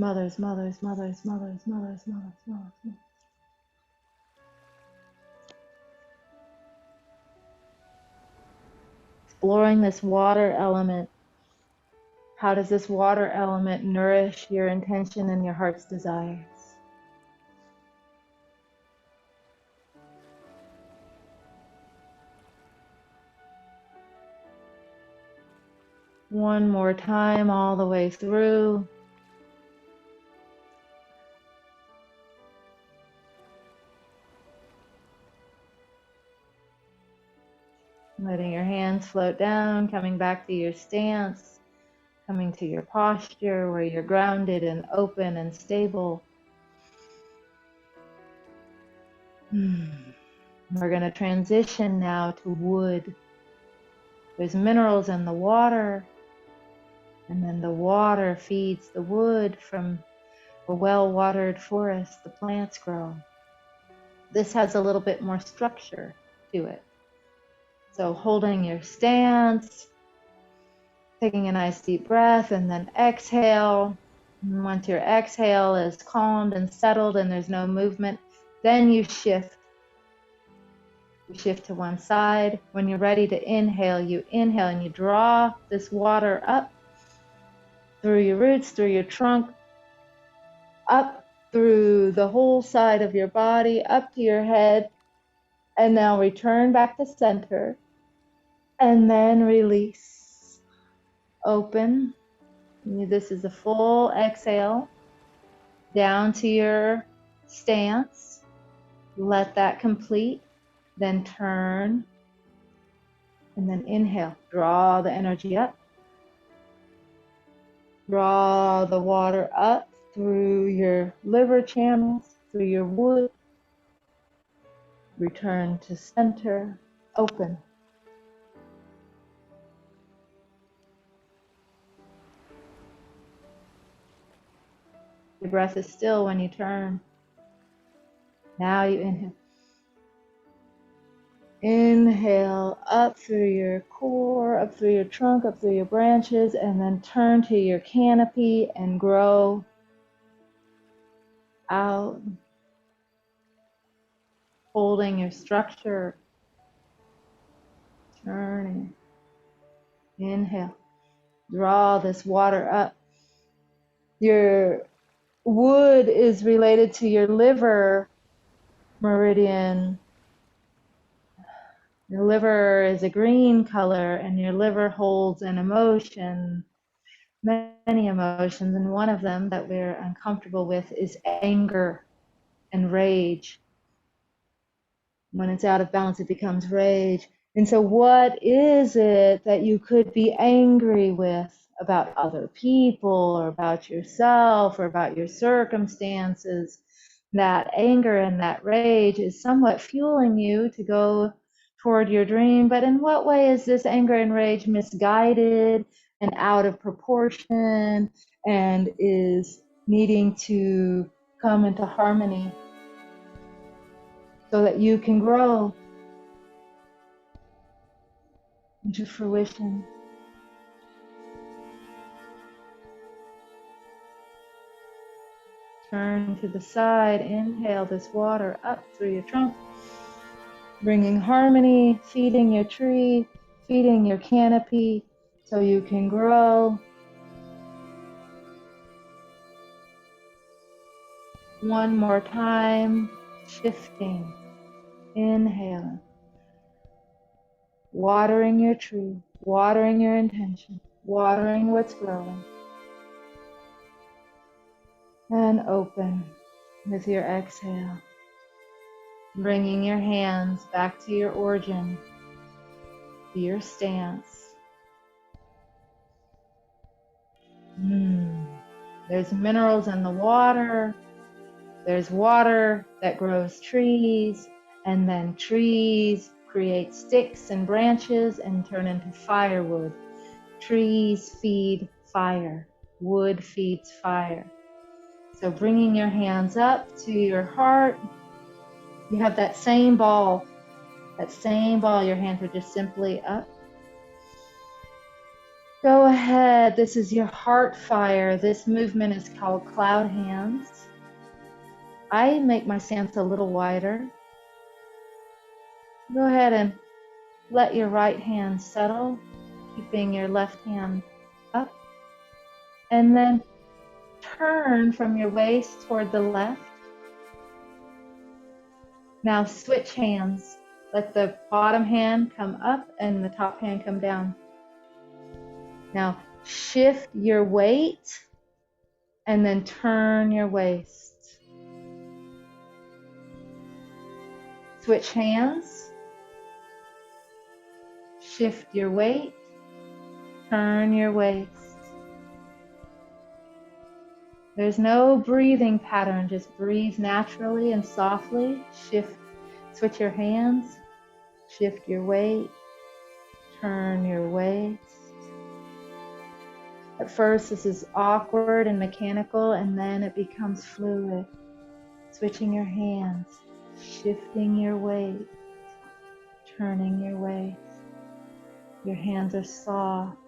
Exploring this water element. How does this water element nourish your intention and your heart's desires? One more time, all the way through. Letting your hands float down, coming back to your stance, coming to your posture where you're grounded and open and stable. We're going to transition now to wood. There's minerals in the water, and then the water feeds the wood. From a well-watered forest, the plants grow. This has a little bit more structure to it. So holding your stance, taking a nice deep breath, and then exhale. And once your exhale is calmed and settled and there's no movement, then you shift. You shift to one side. When you're ready to inhale, you inhale and you draw this water up through your roots, through your trunk, up through the whole side of your body, up to your head. And now return back to center. And then release. Open. This is a full exhale. Down to your stance. Let that complete. Then turn. And then inhale. Draw the energy up. Draw the water up through your liver channels, through your wood. Return to center. Open. Your breath is still when you turn. Now you inhale. Inhale up through your core, up through your trunk, up through your branches, and then turn to your canopy and grow out, holding your structure. Turning. Inhale. Draw this water up. Your wood is related to your liver meridian. Your liver is a green color, and your liver holds an emotion, many emotions, and one of them that we're uncomfortable with is anger. and rage. When it's out of balance, it becomes rage. And so what is it that you could be angry with about other people or about yourself or about your circumstances? That anger and that rage is somewhat fueling you to go toward your dream. But in what way is this anger and rage misguided and out of proportion and is needing to come into harmony so that you can grow into fruition? Turn to the side, inhale this water up through your trunk, bringing harmony, feeding your tree, feeding your canopy so you can grow. One more time, shifting, inhaling, watering your tree, watering your intention, watering what's growing. And open with your exhale, bringing your hands back to your origin, to your stance. There's minerals in the water. There's water that grows trees, and then trees create sticks and branches and turn into firewood. Trees feed fire. Wood feeds fire. So bringing your hands up to your heart, you have that same ball. Your hands are just simply up. Go ahead. This is your heart fire. This movement is called cloud hands. I make my stance a little wider. Go ahead and let your right hand settle, keeping your left hand up. And then turn from your waist toward the left. Now switch hands. Let the bottom hand come up and the top hand come down. Now shift your weight and then turn your waist. Switch hands. Shift your weight. Turn your waist. There's no breathing pattern, just breathe naturally and softly. Switch your hands. Shift your weight. Turn your waist. At first this is awkward and mechanical, and then it becomes fluid. Switching your hands, shifting your weight, turning your waist. Your hands are soft.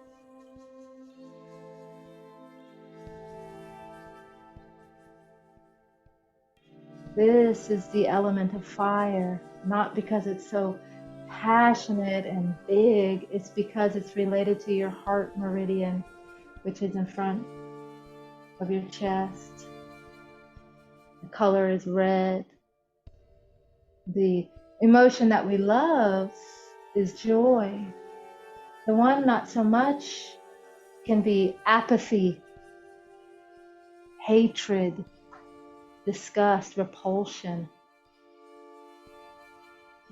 This is the element of fire, not because it's so passionate and big, it's because it's related to your heart meridian, which is in front of your chest. The color is red. The emotion that we love is joy. The one not so much can be apathy, hatred, disgust, repulsion.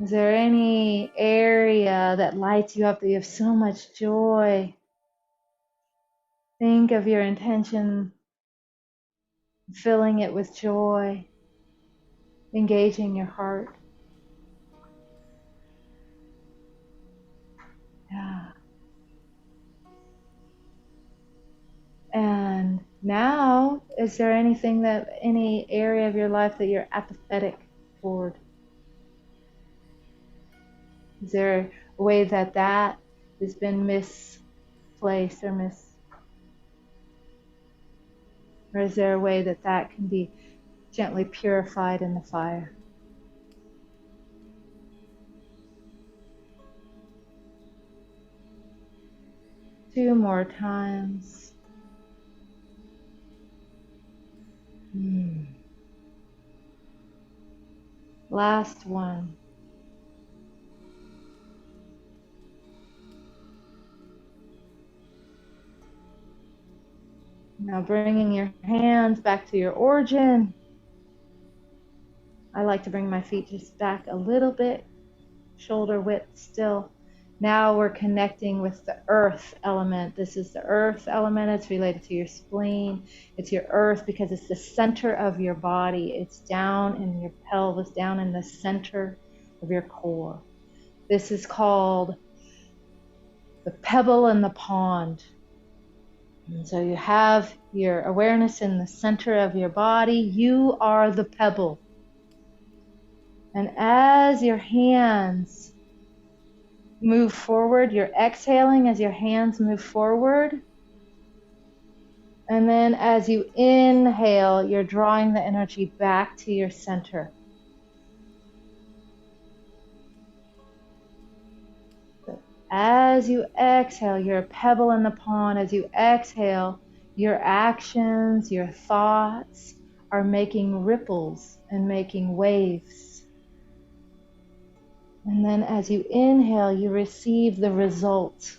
Is there any area that lights you up that you have so much joy? Think of your intention, filling it with joy, engaging your heart. Yeah. And now, is there any area of your life that you're apathetic toward? Is there a way that has been misplaced or or is there a way that can be gently purified in the fire? Two more times. Last one. Now bringing your hands back to your origin. I like to bring my feet just back a little bit, shoulder width still. Now we're connecting with the earth element. This is the earth element. It's related to your spleen. It's your earth because it's the center of your body. It's down in your pelvis, down in the center of your core. This is called the pebble in the pond. And so you have your awareness in the center of your body. You are the pebble. And as your hands move forward, you're exhaling as your hands move forward. And then as you inhale, you're drawing the energy back to your center. As you exhale, you're a pebble in the pond. As you exhale, your actions, your thoughts are making ripples and making waves. And then as you inhale, you receive the result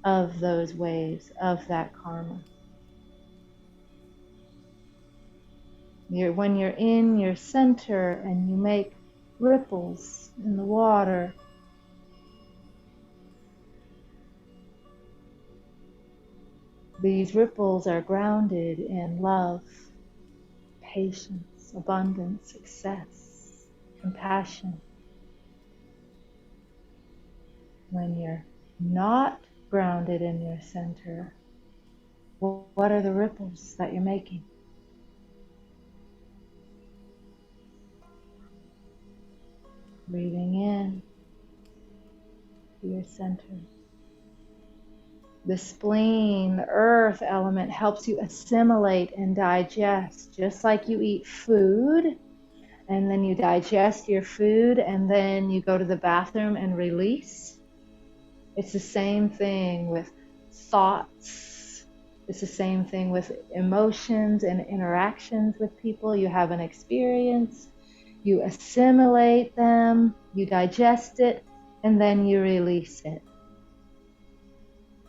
of those waves, of that karma. When you're in your center and you make ripples in the water, these ripples are grounded in love, patience, abundance, success, compassion. When you're not grounded in your center, what are the ripples that you're making? Breathing in to your center. The spleen, the earth element, helps you assimilate and digest, just like you eat food and then you digest your food and then you go to the bathroom and release. It's the same thing with thoughts. It's the same thing with emotions and interactions with people. You have an experience, you assimilate them, you digest it, and then you release it.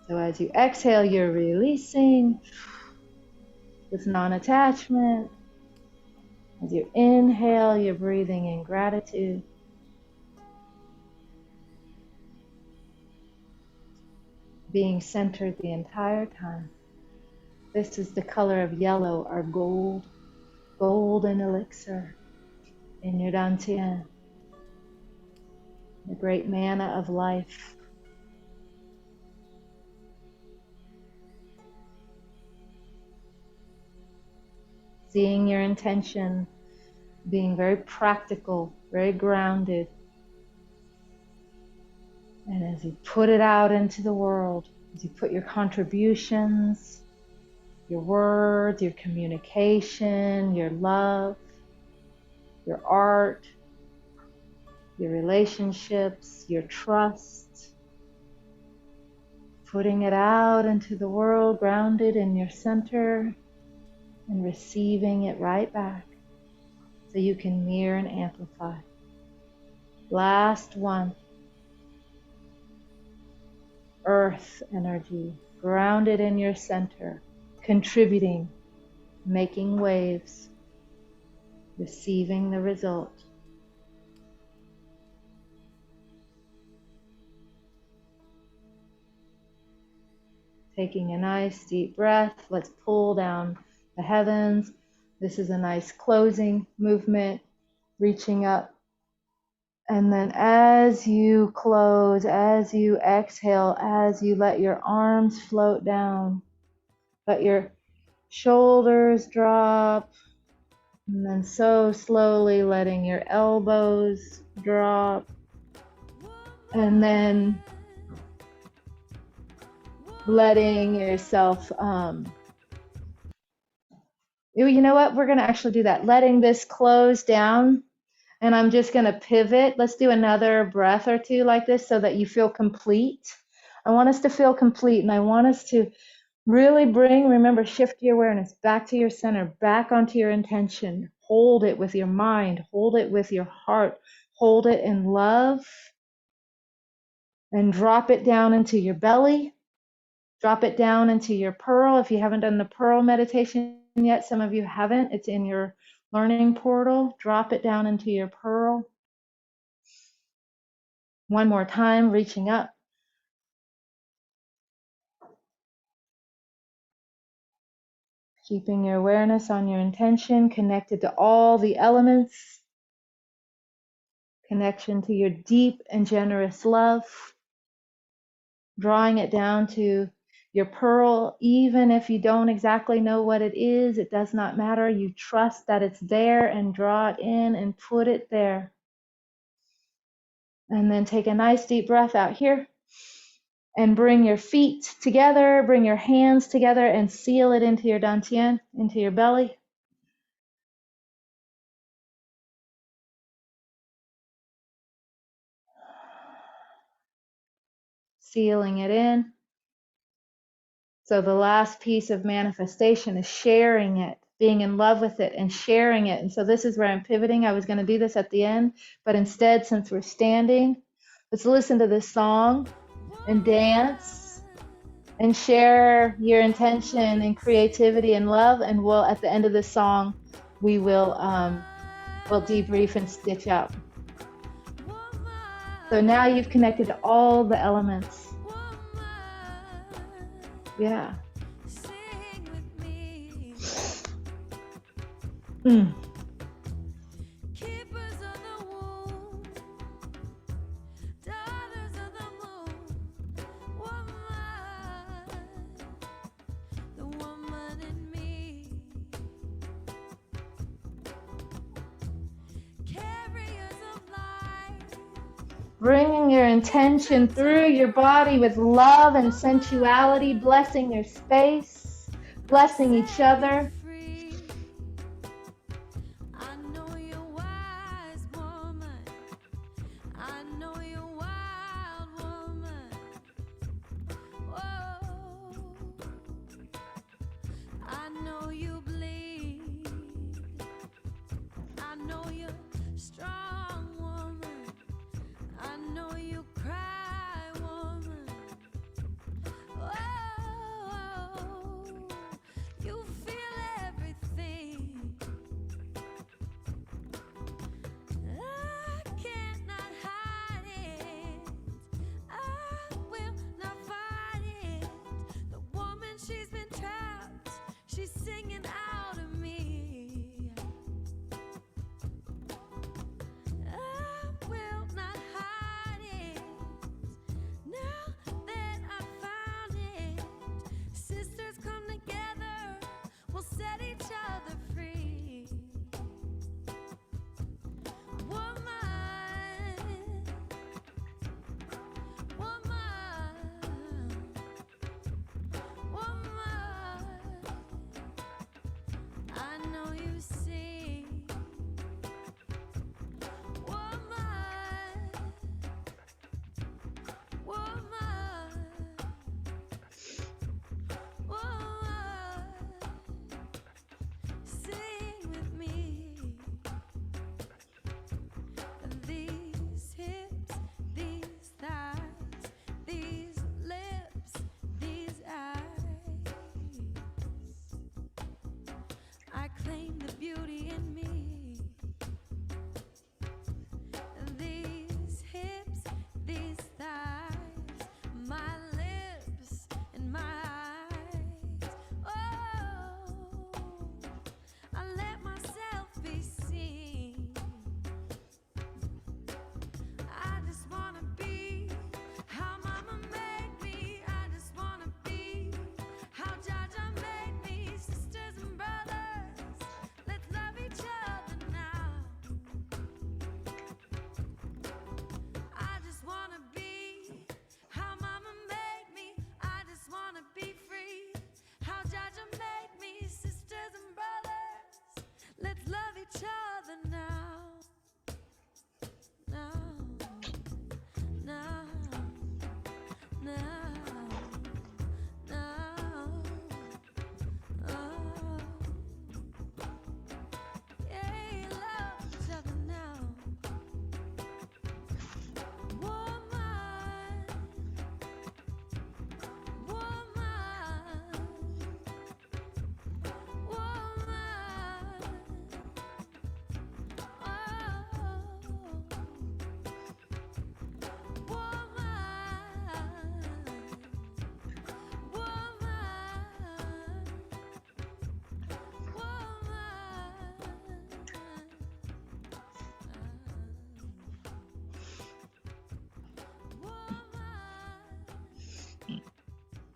So as you exhale, you're releasing with non-attachment. As you inhale, you're breathing in gratitude. Being centered the entire time. This is the color of yellow, or gold, golden elixir in your dantian, the great manna of life. Seeing your intention, being very practical, very grounded. And as you put it out into the world, as you put your contributions, your words, your communication, your love, your art, your relationships, your trust, putting it out into the world, grounded in your center, and receiving it right back so you can mirror and amplify. Last one. Earth energy, grounded in your center, contributing, making waves, receiving the result. Taking a nice deep breath, let's pull down the heavens. This is a nice closing movement, reaching up. And then as you close, as you exhale, as you let your arms float down, let your shoulders drop, and then so slowly letting your elbows drop, and then letting yourself, you know what, we're going to actually do that, letting this close down. And I'm just going to pivot. Let's do another breath or two like this so that you feel complete. I want us to feel complete, and I want us to really remember, shift your awareness back to your center, back onto your intention. Hold it with your mind, hold it with your heart, hold it in love, and drop it down into your belly. Drop it down into your pearl. If you haven't done the pearl meditation yet, some of you haven't, it's in your learning portal. Drop it down into your pearl. One more time, reaching up. Keeping your awareness on your intention, connected to all the elements. Connection to your deep and generous love. Drawing it down to your pearl, even if you don't exactly know what it is, it does not matter. You trust that it's there and draw it in and put it there. And then take a nice deep breath out here and bring your feet together, bring your hands together and seal it into your dantian, into your belly. Sealing it in. So the last piece of manifestation is sharing it, being in love with it and sharing it. And so this is where I'm pivoting. I was going to do this at the end, but instead, since we're standing, let's listen to this song and dance and share your intention and creativity and love. And we'll, at the end of this song, we will we'll debrief and stitch up. So now you've connected to all the elements. Yeah. Mm. Bringing your intention through your body with love and sensuality, blessing your space, blessing each other.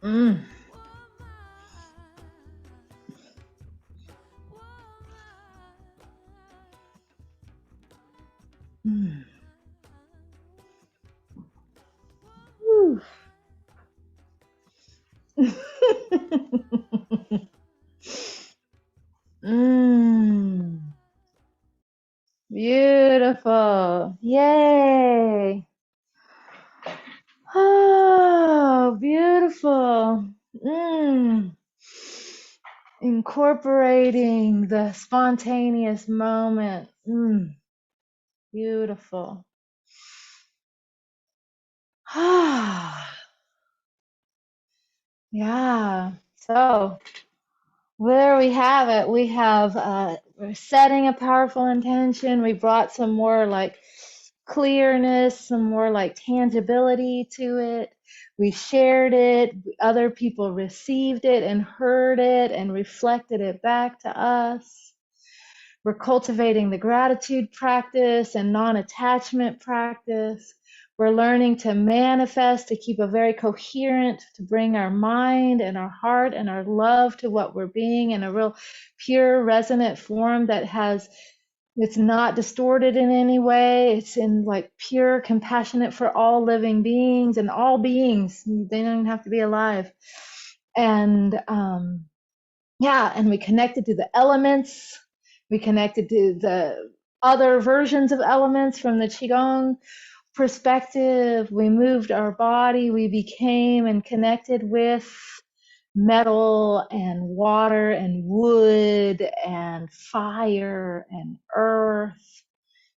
Mm. Mm. Whew. Mm. Beautiful. Yay. Oh, beautiful. Mm. Incorporating the spontaneous moment. Mm. Beautiful. Yeah. So there we have it. We have we're setting a powerful intention. We brought some more like clearness, some more like tangibility to it. We shared it. Other people received it and heard it and reflected it back to us. We're cultivating the gratitude practice and non-attachment practice. We're learning to manifest, to keep a very coherent, to bring our mind and our heart and our love to what we're being in a real pure, resonant form that has, it's not distorted in any way. It's in like pure, compassionate for all living beings and all beings. They don't even have to be alive. And yeah, and we connected to the elements. We connected to the other versions of elements from the Qigong perspective. We moved our body. We became and connected with metal and water and wood and fire and earth.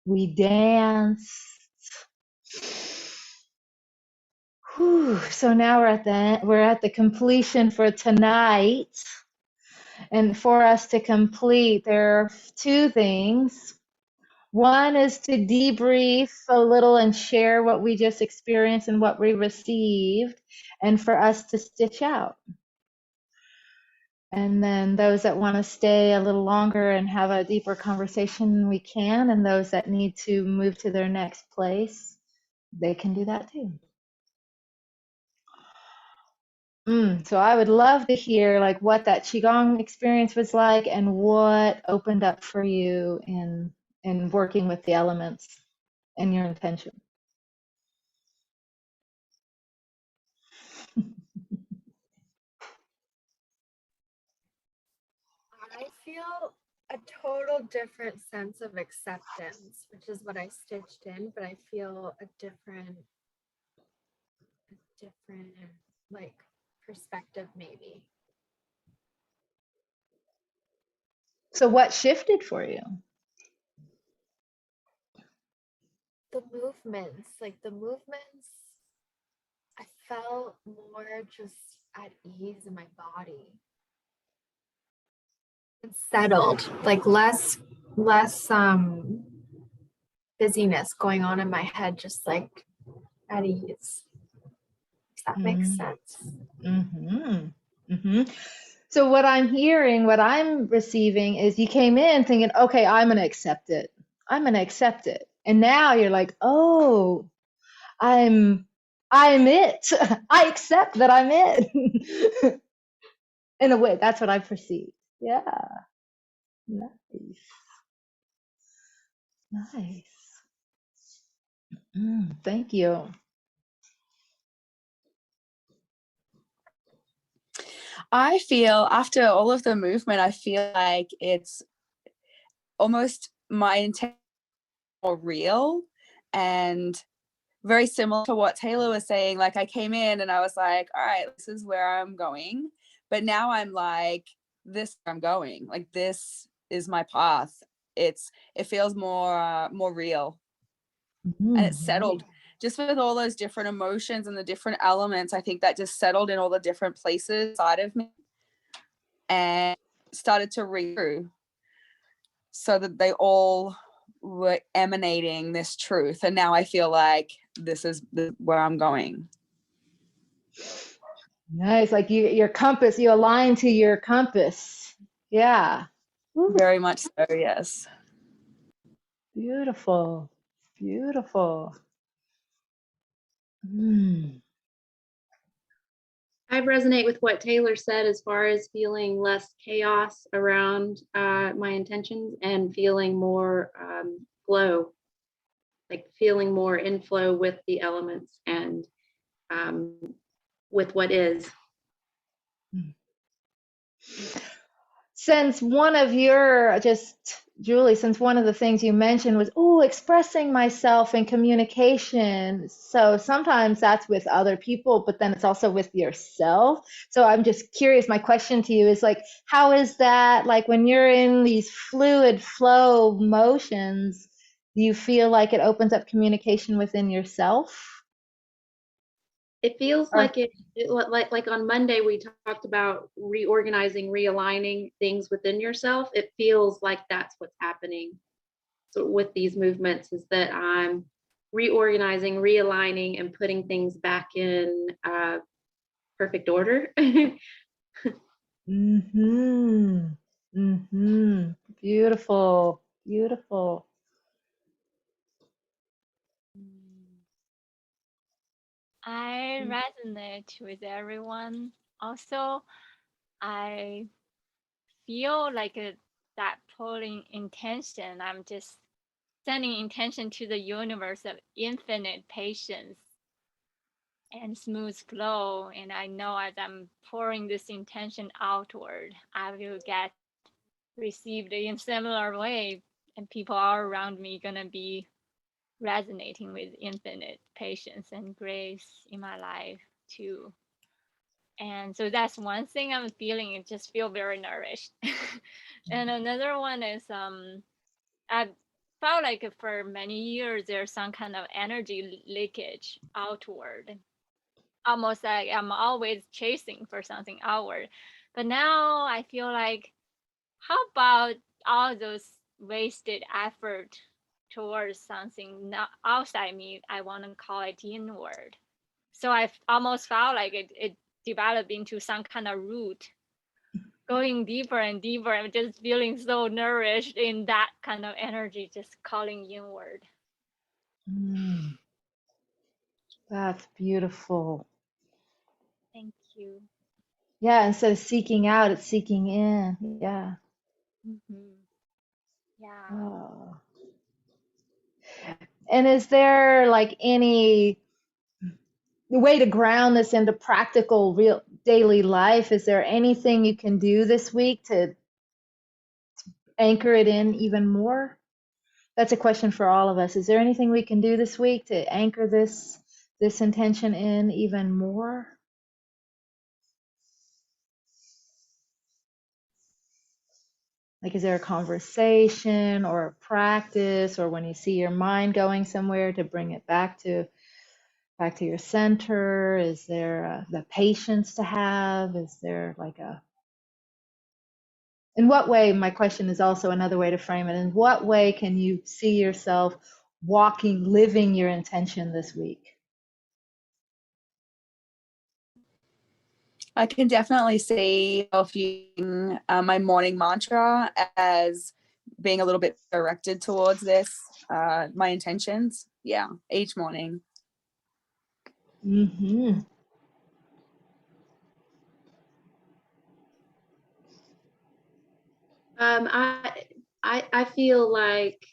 We danced. Whew. So now we're at the completion for tonight. And for us to complete, there are two things. One is to debrief a little and share what we just experienced and what we received, and for us to stitch out. And then those that want to stay a little longer and have a deeper conversation, we can. And those that need to move to their next place, they can do that too. So I would love to hear like what that Qigong experience was like and what opened up for you in working with the elements and your intention. I feel a total different sense of acceptance, which is what I stitched in, but I feel a different like perspective maybe. So what shifted for you? The movements, I felt more just at ease in my body. And settled, like less busyness going on in my head, just like at ease. Does that make sense? Mm-hmm. Mm-hmm. So what I'm hearing, what I'm receiving is you came in thinking, okay, I'm going to accept it. I'm going to accept it. And now you're like, oh, I'm it. I accept that I'm it. In a way, that's what I perceive. Yeah. Nice. Nice. Thank you. I feel after all of the movement, I feel like it's almost my intent more real and very similar to what Taylor was saying. Like I came in and I was like, all right, this is where I'm going. But now I'm like, this is where I'm going. Like this is my path. It feels more real. And it's settled just with all those different emotions and the different elements. I think that just settled in all the different places inside of me and started to read through so that they all were emanating this truth. And now I feel like this is where I'm going. Nice. Like your compass, you align to your compass. Yeah. Woo. Very much so, yes. Beautiful. Beautiful. I resonate with what Taylor said as far as feeling less chaos around my intentions and feeling more flow, like feeling more in flow with the elements and with what is. Since one of your, just Julie, since one of the things you mentioned was, expressing myself in communication. So sometimes that's with other people, but then it's also with yourself. So I'm just curious, my question to you is like, how is that, like when you're in these fluid flow motions, do you feel like it opens up communication within yourself? It feels Or, like like on Monday we talked about reorganizing, realigning things within yourself. It feels like that's what's happening. So with these movements is that I'm reorganizing, realigning, and putting things back in perfect order. Beautiful, beautiful. I resonate with everyone. Also, I feel like that pulling intention. I'm just sending intention to the universe of infinite patience and smooth flow. And I know as I'm pouring this intention outward, I will get received in similar way, and people all around me gonna be resonating with infinite patience and grace in my life too. And so that's one thing I'm feeling. It just feel very nourished. And another one is I've felt like for many years there's some kind of energy leakage outward, almost like I'm always chasing for something outward. But now I feel like, how about all those wasted effort towards something not outside me? I want to call it inward. So I almost felt like it developed into some kind of root, going deeper and deeper, and just feeling so nourished in that kind of energy, just calling inward. That's beautiful. Thank you. Yeah, instead of seeking out, it's seeking in. Yeah. Yeah. Oh. And is there like any way to ground this into practical, real daily life? Is there anything you can do this week to anchor it in even more? That's a question for all of us. Is there anything we can do this week to anchor this intention in even more? Like, is there a conversation or a practice, or when you see your mind going somewhere, to bring it back to your center? Is there the patience to have? Is there like in what way, my question is also another way to frame it, in what way can you see yourself living your intention this week? I can definitely see using my morning mantra as being a little bit directed towards this, my intentions. Yeah, each morning. Mm-hmm. I feel like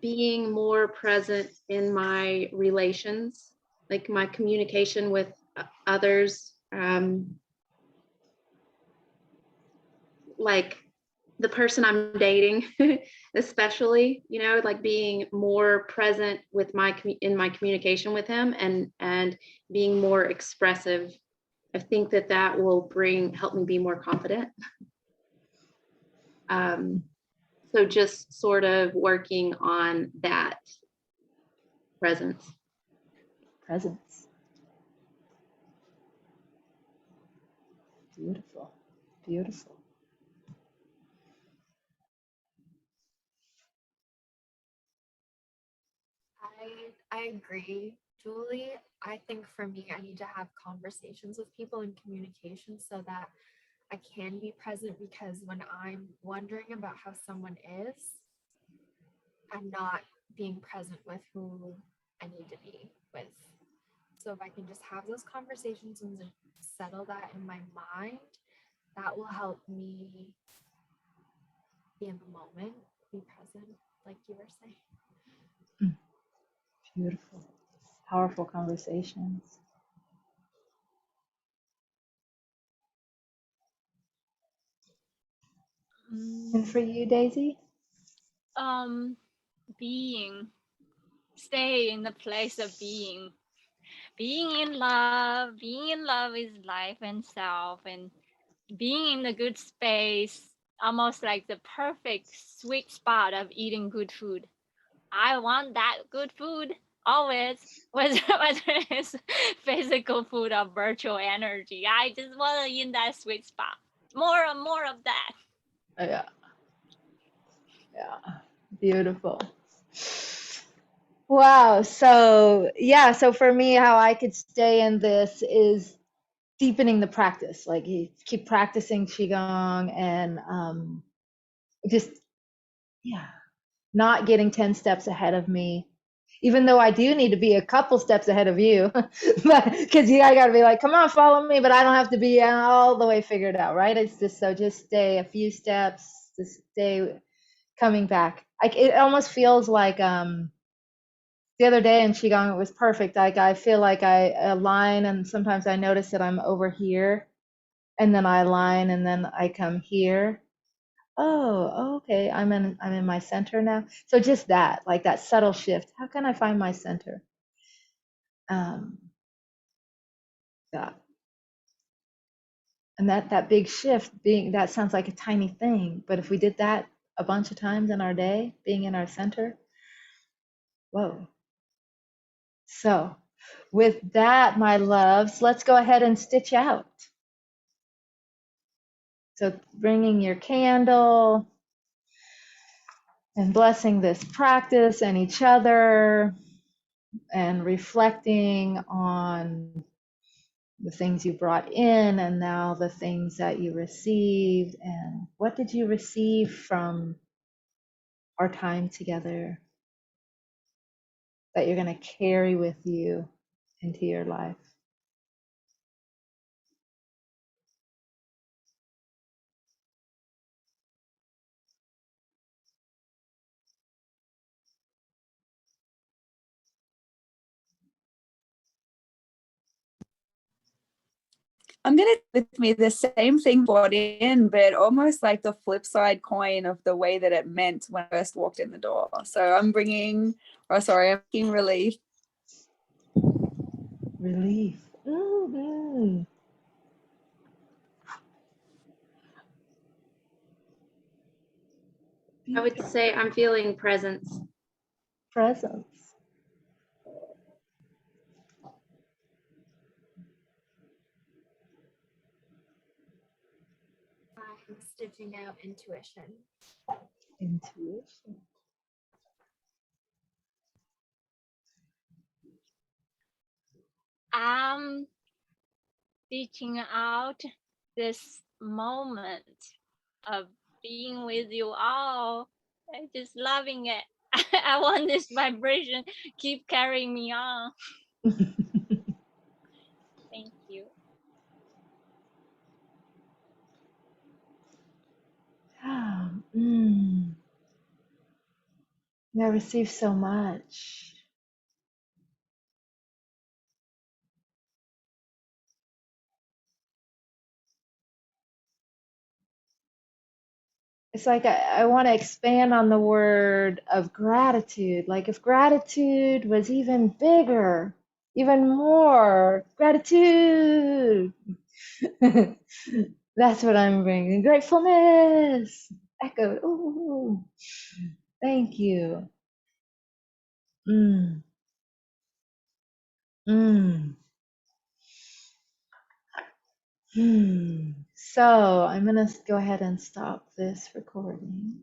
being more present in my relations, like my communication with others, like the person I'm dating, especially, like being more present with in my communication with him and being more expressive. I think that will help me be more confident. So just sort of working on that presence. Presence. Beautiful. Beautiful. I agree, Julie. I think for me, I need to have conversations with people in communication so that I can be present, because when I'm wondering about how someone is, I'm not being present with who I need to be with. So if I can just have those conversations and settle that in my mind, that will help me be in the moment, be present, like you were saying. Beautiful, powerful conversations. And for you, Daisy? Stay in the place of being. Being in love is life and self, and being in the good space, almost like the perfect sweet spot of eating good food. I want that good food always, whether it's physical food or virtual energy. I just want to in that sweet spot. More and more of that. Yeah. Beautiful. Wow. So so for me, how I could stay in this is deepening the practice. Like you keep practicing Qigong and just not getting 10 steps ahead of me, even though I do need to be a couple steps ahead of you. But because I gotta be like, come on, follow me, but I don't have to be all the way figured out, right? It's just just stay a few steps, just stay coming back. It almost feels like the other day in Qigong, it was perfect. Like I feel like I align, and sometimes I notice that I'm over here, and then I align, and then I come here. Oh, okay. I'm in my center now. So just that, like that subtle shift. How can I find my center? That and that big shift being that sounds like a tiny thing, but if we did that a bunch of times in our day, being in our center, whoa. So with that, my loves, let's go ahead and stitch out. So bringing your candle and blessing this practice and each other and reflecting on the things you brought in and now the things that you received, and what did you receive from our time together that you're going to carry with you into your life. I'm gonna with me the same thing brought in, but almost like the flip side coin of the way that it meant when I first walked in the door. So I'm bringing relief. Relief. Mm-hmm. I would say I'm feeling presence. Presence. I'm stitching out intuition. Intuition. I'm stitching out this moment of being with you all. I'm just loving it. I want this vibration keep carrying me on. Thank you. I received so much. It's like I want to expand on the word of gratitude. Like if gratitude was even bigger, even more gratitude. That's what I'm bringing. Gratefulness. Echo. Ooh. Thank you. Mm. Mm. So I'm going to go ahead and stop this recording.